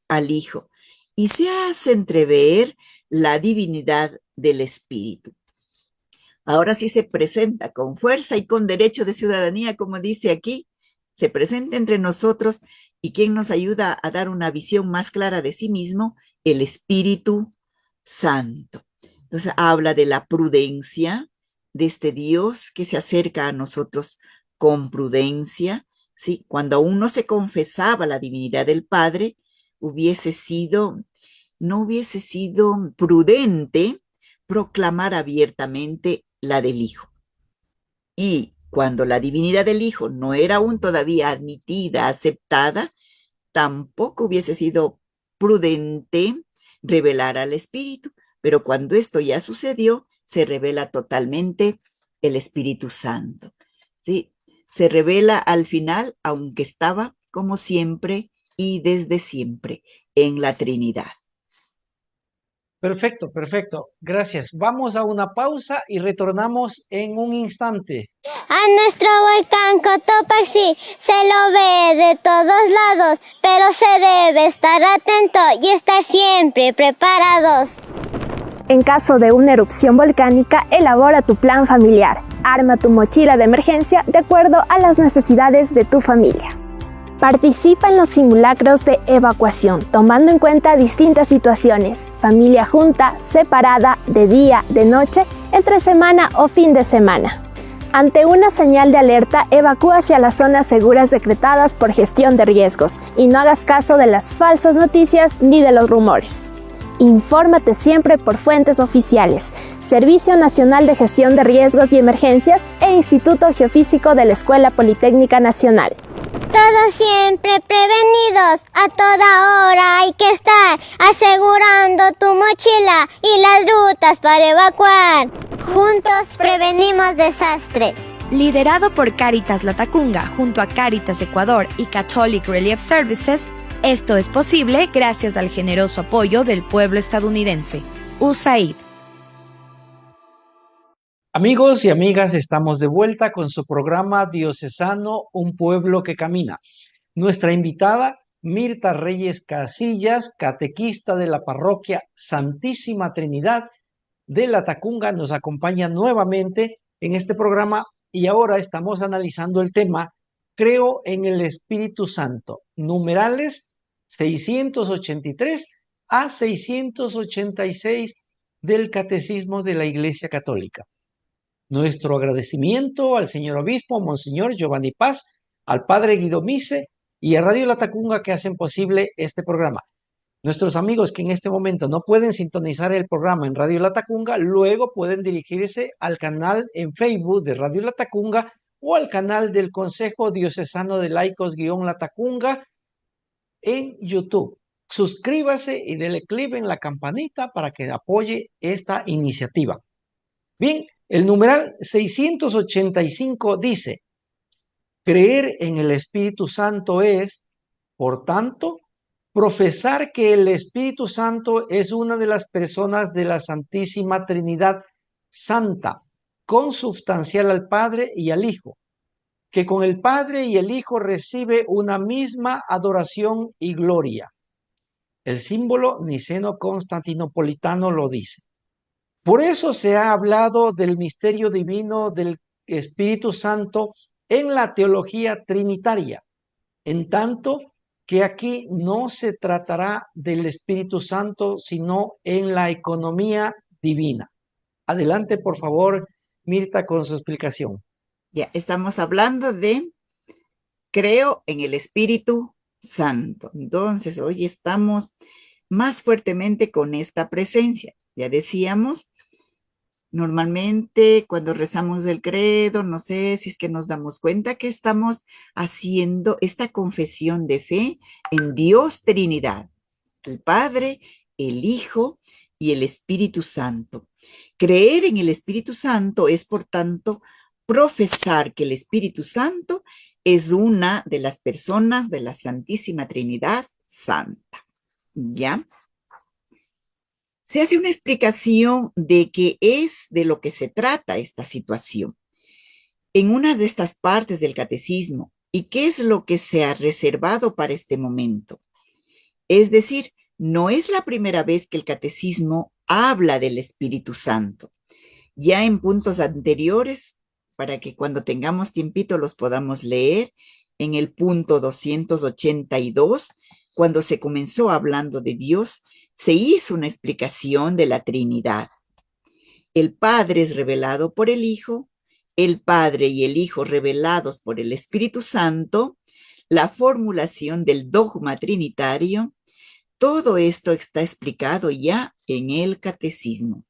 al Hijo y se hace entrever la divinidad del Espíritu. Ahora sí se presenta con fuerza y con derecho de ciudadanía, como dice aquí, se presenta entre nosotros y quien nos ayuda a dar una visión más clara de sí mismo, el Espíritu Santo. Entonces habla de la prudencia de este Dios que se acerca a nosotros con prudencia, ¿sí? Cuando aún no se confesaba la divinidad del Padre, no hubiese sido prudente proclamar abiertamente la del Hijo. Y cuando la divinidad del Hijo no era aún todavía admitida, aceptada, tampoco hubiese sido prudente revelar al Espíritu. Pero cuando esto ya sucedió, se revela totalmente el Espíritu Santo. ¿Sí? Se revela al final, aunque estaba como siempre y desde siempre en la Trinidad. Perfecto, perfecto. Gracias. Vamos a una pausa y retornamos en un instante. A nuestro volcán Cotopaxi se lo ve de todos lados, pero se debe estar atento y estar siempre preparados. En caso de una erupción volcánica, elabora tu plan familiar. Arma tu mochila de emergencia de acuerdo a las necesidades de tu familia. Participa en los simulacros de evacuación, tomando en cuenta distintas situaciones: familia junta, separada, de día, de noche, entre semana o fin de semana. Ante una señal de alerta, evacúa hacia las zonas seguras decretadas por gestión de riesgos y no hagas caso de las falsas noticias ni de los rumores. Infórmate siempre por fuentes oficiales, Servicio Nacional de Gestión de Riesgos y Emergencias e Instituto Geofísico de la Escuela Politécnica Nacional. Todos siempre prevenidos, a toda hora hay que estar asegurando tu mochila y las rutas para evacuar. Juntos prevenimos desastres. Liderado por Cáritas Latacunga junto a Cáritas Ecuador y Catholic Relief Services, esto es posible gracias al generoso apoyo del pueblo estadounidense. USAID. Amigos y amigas, estamos de vuelta con su programa diocesano Un Pueblo que Camina. Nuestra invitada, Mirta Reyes Casillas, catequista de la parroquia Santísima Trinidad de Latacunga, nos acompaña nuevamente en este programa y ahora estamos analizando el tema Creo en el Espíritu Santo, numerales 683 a 686 del Catecismo de la Iglesia Católica. Nuestro agradecimiento al señor obispo, Monseñor Giovanni Paz, al padre Guido Mise y a Radio Latacunga que hacen posible este programa. Nuestros amigos que en este momento no pueden sintonizar el programa en Radio Latacunga, luego pueden dirigirse al canal en Facebook de Radio Latacunga o al canal del Consejo Diocesano de Laicos-Latacunga en YouTube. Suscríbase y dele clic en la campanita para que apoye esta iniciativa. Bien, el numeral 685 dice: creer en el Espíritu Santo es, por tanto, profesar que el Espíritu Santo es una de las personas de la Santísima Trinidad Santa, consubstancial al Padre y al Hijo, que con el Padre y el Hijo recibe una misma adoración y gloria. El símbolo niceno-constantinopolitano lo dice. Por eso se ha hablado del misterio divino del Espíritu Santo en la teología trinitaria, en tanto que aquí no se tratará del Espíritu Santo, sino en la economía divina. Adelante, por favor, Mirta, con su explicación. Ya estamos hablando de creo en el Espíritu Santo. Entonces, hoy estamos más fuertemente con esta presencia. Ya decíamos, normalmente cuando rezamos el credo, no sé si es que nos damos cuenta que estamos haciendo esta confesión de fe en Dios Trinidad, el Padre, el Hijo y el Espíritu Santo. Creer en el Espíritu Santo es, por tanto, profesar que el Espíritu Santo es una de las personas de la Santísima Trinidad Santa. ¿Ya? Se hace una explicación de qué es de lo que se trata esta situación en una de estas partes del catecismo y qué es lo que se ha reservado para este momento. Es decir, no es la primera vez que el catecismo habla del Espíritu Santo. Ya en puntos anteriores, para que cuando tengamos tiempito los podamos leer, en el punto 282, cuando se comenzó hablando de Dios, se hizo una explicación de la Trinidad. El Padre es revelado por el Hijo, el Padre y el Hijo revelados por el Espíritu Santo, la formulación del dogma trinitario. Todo esto está explicado ya en el catecismo.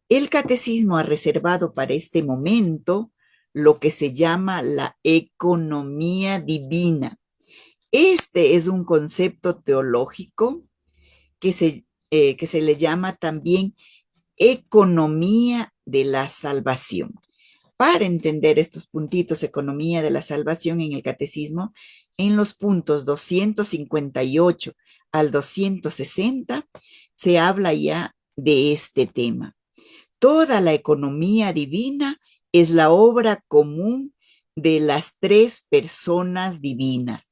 El catecismo ha reservado para este momento lo que se llama la economía divina. Este es un concepto teológico que se le llama también economía de la salvación. Para entender estos puntitos, economía de la salvación en el catecismo, en los puntos 258 al 260 se habla ya de este tema. Toda la economía divina es la obra común de las tres personas divinas,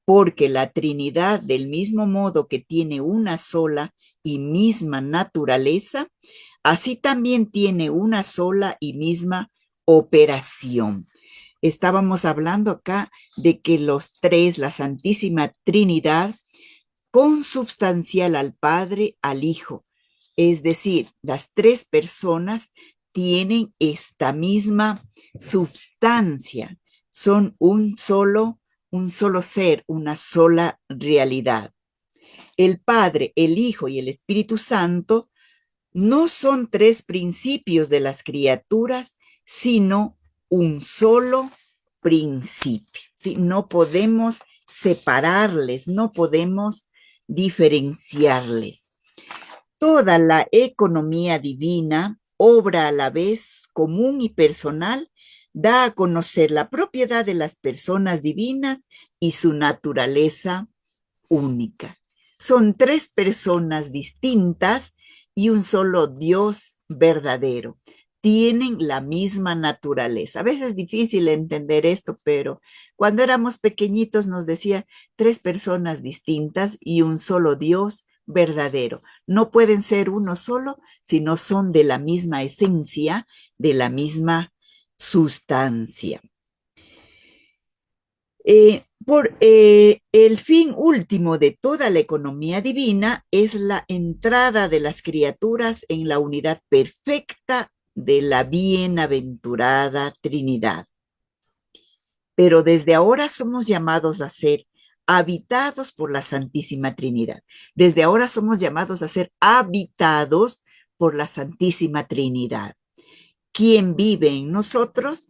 porque la Trinidad, del mismo modo que tiene una sola y misma naturaleza, así también tiene una sola y misma operación. Estábamos hablando acá de que los tres, la Santísima Trinidad, consubstancial al Padre, al Hijo, es decir, las tres personas tienen esta misma substancia, son un solo ser, una sola realidad. El Padre, el Hijo y el Espíritu Santo no son tres principios de las criaturas, sino un solo principio. ¿Sí? No podemos separarles, no podemos diferenciarles. Toda la economía divina, obra a la vez común y personal, da a conocer la propiedad de las personas divinas y su naturaleza única. Son tres personas distintas y un solo Dios verdadero. Tienen la misma naturaleza. A veces es difícil entender esto, pero cuando éramos pequeñitos nos decía tres personas distintas y un solo Dios verdadero. No pueden ser uno solo, sino son de la misma esencia, de la misma sustancia. El fin último de toda la economía divina es la entrada de las criaturas en la unidad perfecta de la bienaventurada Trinidad. Pero desde ahora somos llamados a ser habitados por la Santísima Trinidad. Desde ahora somos llamados a ser habitados por la Santísima Trinidad. ¿Quién vive en nosotros?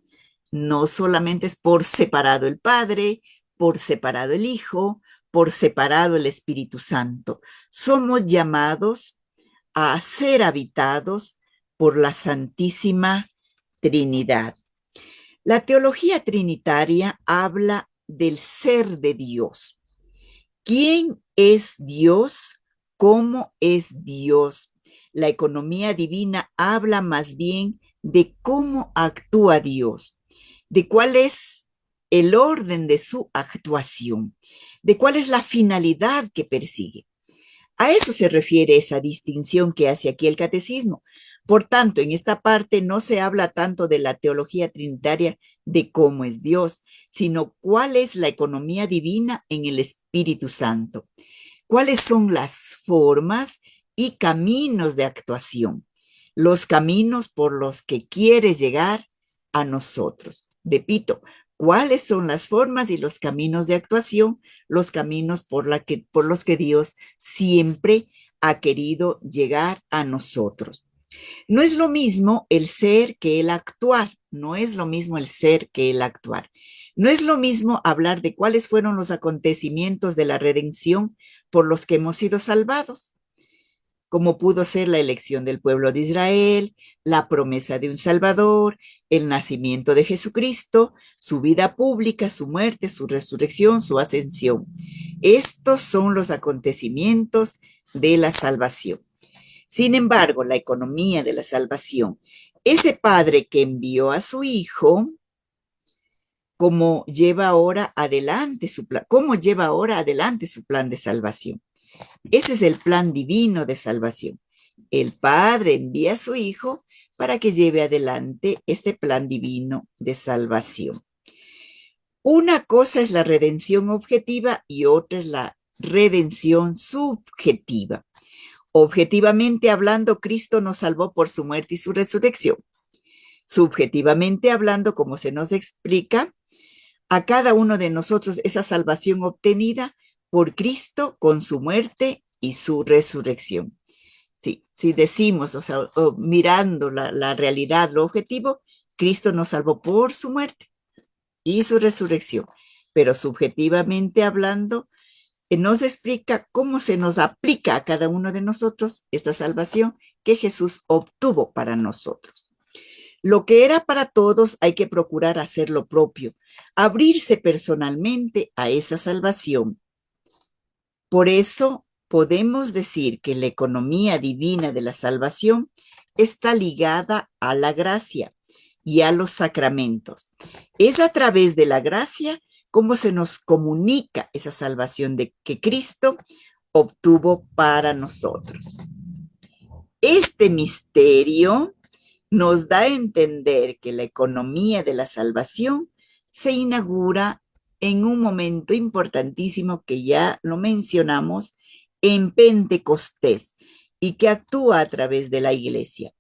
No solamente es por separado el Padre, por separado el Hijo, por separado el Espíritu Santo. Somos llamados a ser habitados por la Santísima Trinidad. La teología trinitaria habla del ser de Dios. ¿Quién es Dios? ¿Cómo es Dios? La economía divina habla más bien de cómo actúa Dios, de cuál es el orden de su actuación, de cuál es la finalidad que persigue. A eso se refiere esa distinción que hace aquí el catecismo. Por tanto, en esta parte no se habla tanto de la teología trinitaria de cómo es Dios, sino cuál es la economía divina en el Espíritu Santo. ¿Cuáles son las formas y caminos de actuación? Los caminos por los que quiere llegar a nosotros. Repito, ¿cuáles son las formas y los caminos de actuación? Los caminos por los que Dios siempre ha querido llegar a nosotros. No es lo mismo el ser que el actuar. No es lo mismo el ser que el actuar. No es lo mismo hablar de cuáles fueron los acontecimientos de la redención por los que hemos sido salvados, como pudo ser la elección del pueblo de Israel, la promesa de un Salvador, el nacimiento de Jesucristo, su vida pública, su muerte, su resurrección, su ascensión. Estos son los acontecimientos de la salvación. Sin embargo, la economía de la salvación, ese padre que envió a su hijo, cómo lleva ahora adelante su plan de salvación. Ese es el plan divino de salvación. El Padre envía a su Hijo para que lleve adelante este plan divino de salvación. Una cosa es la redención objetiva y otra es la redención subjetiva. Objetivamente hablando, Cristo nos salvó por su muerte y su resurrección. Subjetivamente hablando, como se nos explica, a cada uno de nosotros esa salvación obtenida por Cristo con su muerte y su resurrección. Sí, si decimos, mirando la realidad, lo objetivo, Cristo nos salvó por su muerte y su resurrección. Pero subjetivamente hablando, nos explica cómo se nos aplica a cada uno de nosotros esta salvación que Jesús obtuvo para nosotros. Lo que era para todos hay que procurar hacer lo propio, abrirse personalmente a esa salvación. Por eso podemos decir que la economía divina de la salvación está ligada a la gracia y a los sacramentos. Es a través de la gracia cómo se nos comunica esa salvación que Cristo obtuvo para nosotros. Este misterio nos da a entender que la economía de la salvación se inaugura en un momento importantísimo que ya lo mencionamos, en Pentecostés, y que actúa a través de la Iglesia.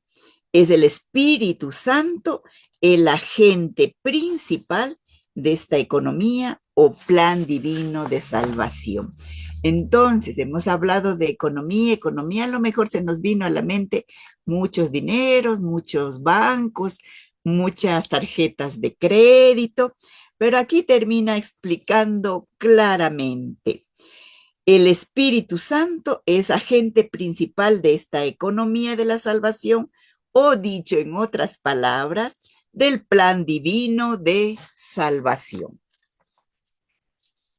Es el Espíritu Santo el agente principal de esta economía o plan divino de salvación. Entonces, hemos hablado de economía, a lo mejor se nos vino a la mente muchos dineros, muchos bancos, muchas tarjetas de crédito, pero aquí termina explicando claramente. El Espíritu Santo es agente principal de esta economía de la salvación, o dicho en otras palabras, del plan divino de salvación.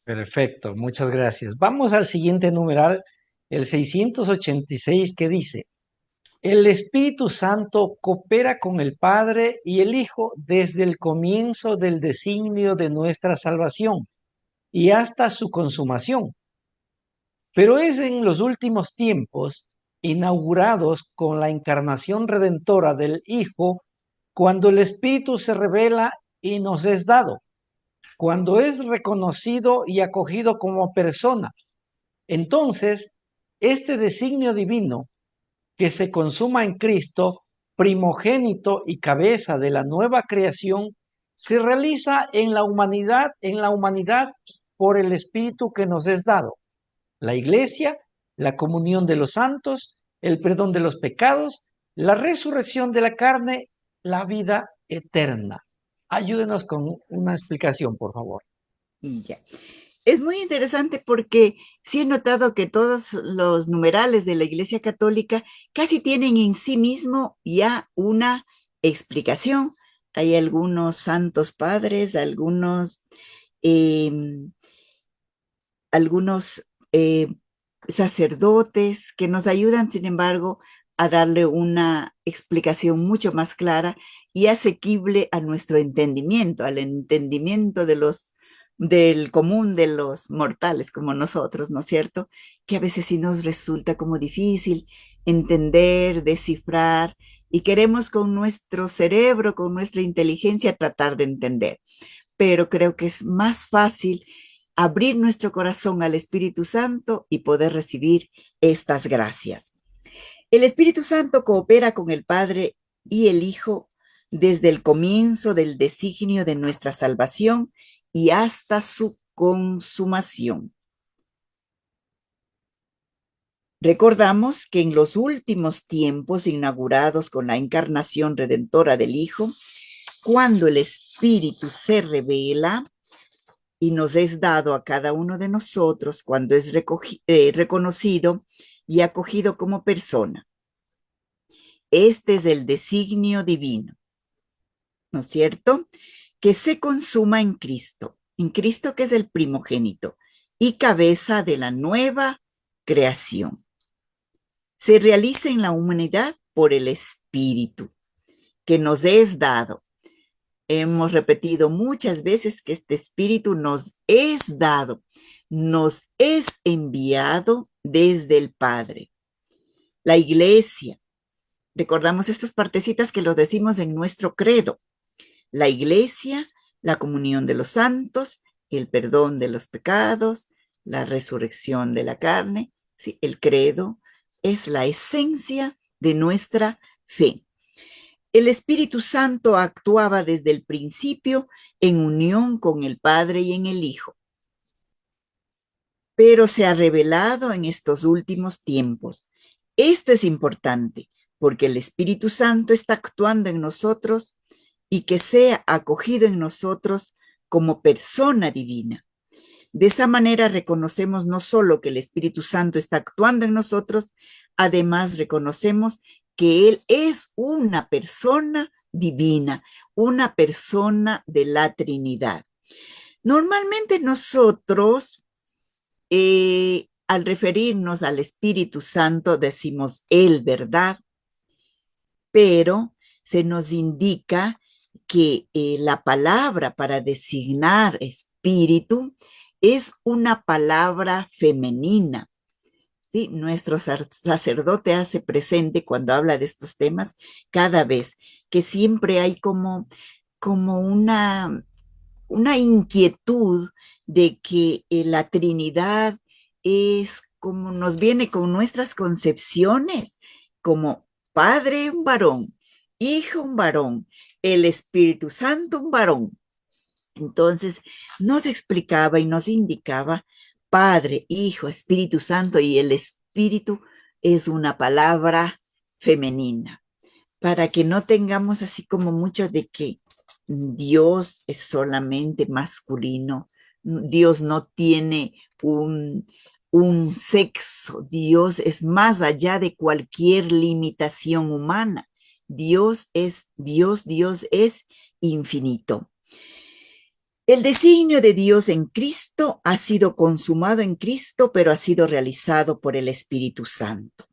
Perfecto, muchas gracias. Vamos al siguiente numeral, el 686, que dice: el Espíritu Santo coopera con el Padre y el Hijo desde el comienzo del designio de nuestra salvación y hasta su consumación. Pero es en los últimos tiempos, inaugurados con la encarnación redentora del Hijo, cuando el Espíritu se revela y nos es dado, cuando es reconocido y acogido como persona. Entonces, este designio divino que se consuma en Cristo, primogénito y cabeza de la nueva creación, se realiza en la humanidad por el Espíritu que nos es dado. La Iglesia, la comunión de los santos, el perdón de los pecados, la resurrección de la carne, la vida eterna. Ayúdenos con una explicación, por favor. Ya. Es muy interesante porque sí he notado que todos los numerales de la Iglesia Católica casi tienen en sí mismo ya una explicación. Hay algunos santos padres, algunos sacerdotes que nos ayudan, sin embargo, a darle una explicación mucho más clara y asequible a nuestro entendimiento, al entendimiento del común de los mortales como nosotros, ¿no es cierto? Que a veces sí nos resulta como difícil entender, descifrar, y queremos con nuestro cerebro, con nuestra inteligencia tratar de entender. Pero creo que es más fácil abrir nuestro corazón al Espíritu Santo y poder recibir estas gracias. El Espíritu Santo coopera con el Padre y el Hijo desde el comienzo del designio de nuestra salvación y hasta su consumación. Recordamos que en los últimos tiempos inaugurados con la encarnación redentora del Hijo, cuando el Espíritu se revela y nos es dado a cada uno de nosotros, cuando es reconocido y acogido como persona. Este es el designio divino, ¿no es cierto? Que se consuma en Cristo que es el primogénito y cabeza de la nueva creación. Se realiza en la humanidad por el Espíritu, que nos es dado. Hemos repetido muchas veces que este Espíritu nos es dado, nos es enviado desde el Padre. La Iglesia, recordamos estas partecitas que lo decimos en nuestro credo. La Iglesia, la comunión de los santos, el perdón de los pecados, la resurrección de la carne. Sí, el credo es la esencia de nuestra fe. El Espíritu Santo actuaba desde el principio en unión con el Padre y en el Hijo, pero se ha revelado en estos últimos tiempos. Esto es importante porque el Espíritu Santo está actuando en nosotros y que sea acogido en nosotros como persona divina. De esa manera reconocemos no solo que el Espíritu Santo está actuando en nosotros, además reconocemos que Él es una persona divina, una persona de la Trinidad. Normalmente nosotros, al referirnos al Espíritu Santo, decimos Él, ¿verdad? Pero se nos indica que la palabra para designar espíritu es una palabra femenina. ¿Sí? Nuestro sacerdote hace presente cuando habla de estos temas cada vez que siempre hay como una inquietud de que la Trinidad es como nos viene con nuestras concepciones, como Padre un varón, Hijo un varón, el Espíritu Santo un varón. Entonces nos explicaba y nos indicaba Padre, Hijo, Espíritu Santo, y el Espíritu es una palabra femenina, para que no tengamos así como mucho de que Dios es solamente masculino, Dios no tiene un sexo, Dios es más allá de cualquier limitación humana. Dios es Dios, Dios es infinito. El designio de Dios en Cristo ha sido consumado en Cristo, pero ha sido realizado por el Espíritu Santo.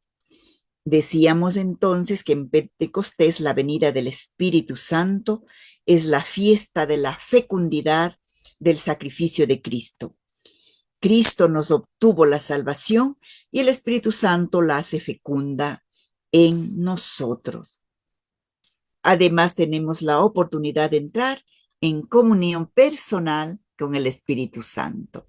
Decíamos entonces que en Pentecostés la venida del Espíritu Santo es la fiesta de la fecundidad del sacrificio de Cristo. Cristo nos obtuvo la salvación y el Espíritu Santo la hace fecunda en nosotros. Además, tenemos la oportunidad de entrar en comunión personal con el Espíritu Santo.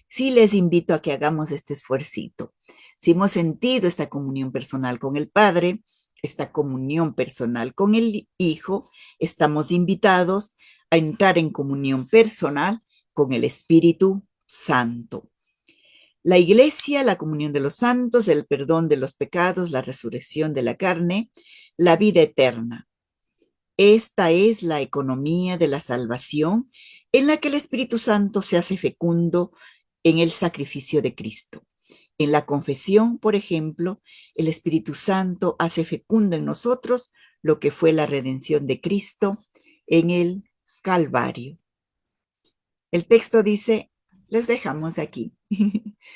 Sí les invito a que hagamos este esfuercito. Si hemos sentido esta comunión personal con el Padre, esta comunión personal con el Hijo, estamos invitados a entrar en comunión personal con el Espíritu Santo. La Iglesia, la comunión de los santos, el perdón de los pecados, la resurrección de la carne, la vida eterna. Esta es la economía de la salvación en la que el Espíritu Santo se hace fecundo en el sacrificio de Cristo. En la confesión, por ejemplo, el Espíritu Santo hace fecundo en nosotros lo que fue la redención de Cristo en el Calvario. El texto dice, les dejamos aquí,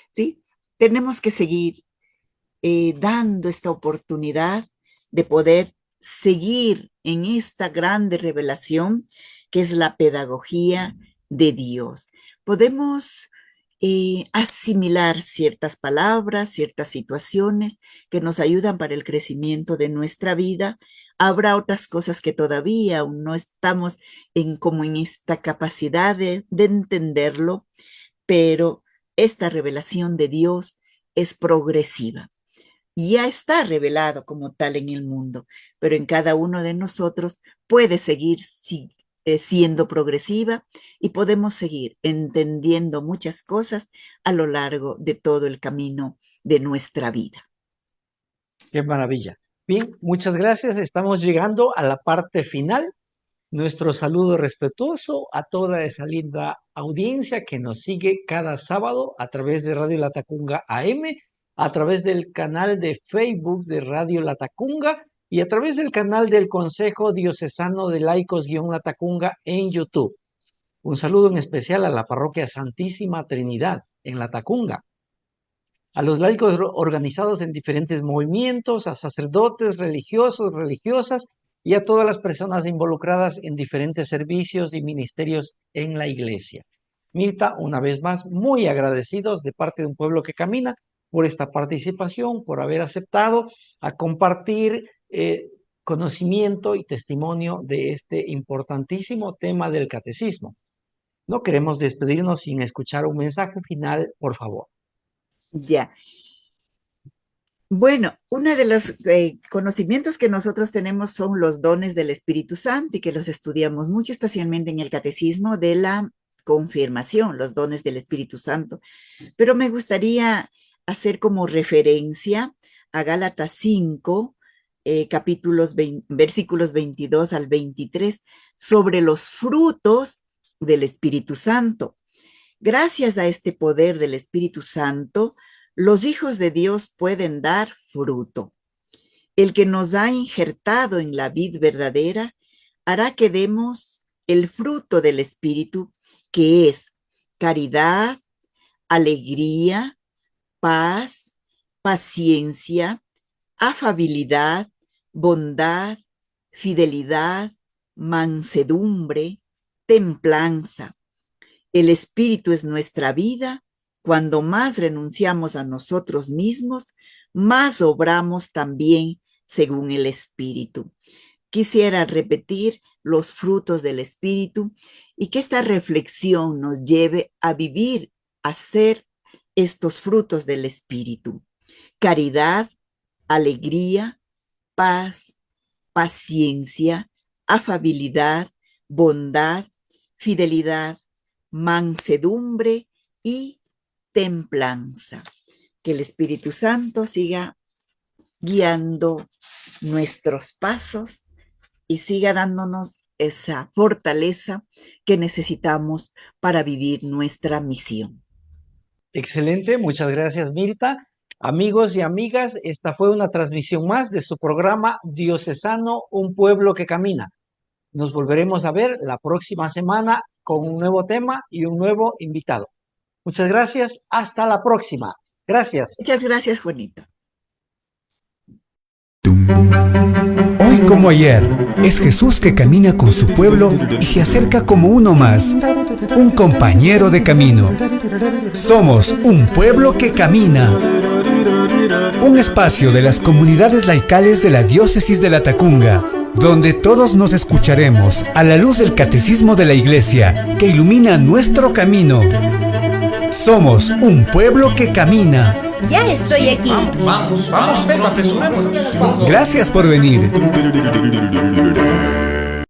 ¿sí? Tenemos que seguir dando esta oportunidad de poder seguir en esta grande revelación que es la pedagogía de Dios. Podemos asimilar ciertas palabras, ciertas situaciones que nos ayudan para el crecimiento de nuestra vida. Habrá otras cosas que todavía aún no estamos como en esta capacidad de entenderlo, pero esta revelación de Dios es progresiva. Ya está revelado como tal en el mundo, pero en cada uno de nosotros puede seguir siendo progresiva y podemos seguir entendiendo muchas cosas a lo largo de todo el camino de nuestra vida. Qué maravilla. Bien, muchas gracias. Estamos llegando a la parte final. Nuestro saludo respetuoso a toda esa linda audiencia que nos sigue cada sábado a través de Radio Latacunga AM, a través del canal de Facebook de Radio Latacunga y a través del canal del Consejo Diocesano de Laicos-Latacunga en YouTube. Un saludo en especial a la Parroquia Santísima Trinidad en Latacunga, a los laicos organizados en diferentes movimientos, a sacerdotes, religiosos, religiosas y a todas las personas involucradas en diferentes servicios y ministerios en la Iglesia. Mirta, una vez más, muy agradecidos de parte de Un Pueblo que Camina por esta participación, por haber aceptado a compartir conocimiento y testimonio de este importantísimo tema del catecismo. No queremos despedirnos sin escuchar un mensaje final, por favor. Ya. Bueno, uno de los conocimientos que nosotros tenemos son los dones del Espíritu Santo y que los estudiamos mucho, especialmente en el catecismo de la confirmación, los dones del Espíritu Santo. Pero me gustaría hacer como referencia a Gálatas 5, versículos 22 al 23, sobre los frutos del Espíritu Santo. Gracias a este poder del Espíritu Santo, los hijos de Dios pueden dar fruto. El que nos ha injertado en la vid verdadera hará que demos el fruto del Espíritu, que es caridad, alegría, paz, paciencia, afabilidad, bondad, fidelidad, mansedumbre, templanza. El Espíritu es nuestra vida. Cuando más renunciamos a nosotros mismos, más obramos también según el Espíritu. Quisiera repetir los frutos del Espíritu y que esta reflexión nos lleve a vivir, a ser estos frutos del Espíritu: caridad, alegría, paz, paciencia, afabilidad, bondad, fidelidad, mansedumbre y templanza. Que el Espíritu Santo siga guiando nuestros pasos y siga dándonos esa fortaleza que necesitamos para vivir nuestra misión. Excelente, muchas gracias, Mirta. Amigos y amigas, esta fue una transmisión más de su programa Diocesano, Un Pueblo que Camina. Nos volveremos a ver la próxima semana con un nuevo tema y un nuevo invitado. Muchas gracias, hasta la próxima. Gracias. Muchas gracias, Juanito. Hoy como ayer, es Jesús que camina con su pueblo y se acerca como uno más, un compañero de camino. Somos un pueblo que camina. Un espacio de las comunidades laicales de la Diócesis de Latacunga, donde todos nos escucharemos a la luz del catecismo de la Iglesia que ilumina nuestro camino. Somos un pueblo que camina. Ya estoy aquí. Vamos, venga, apresurémonos. Gracias por venir.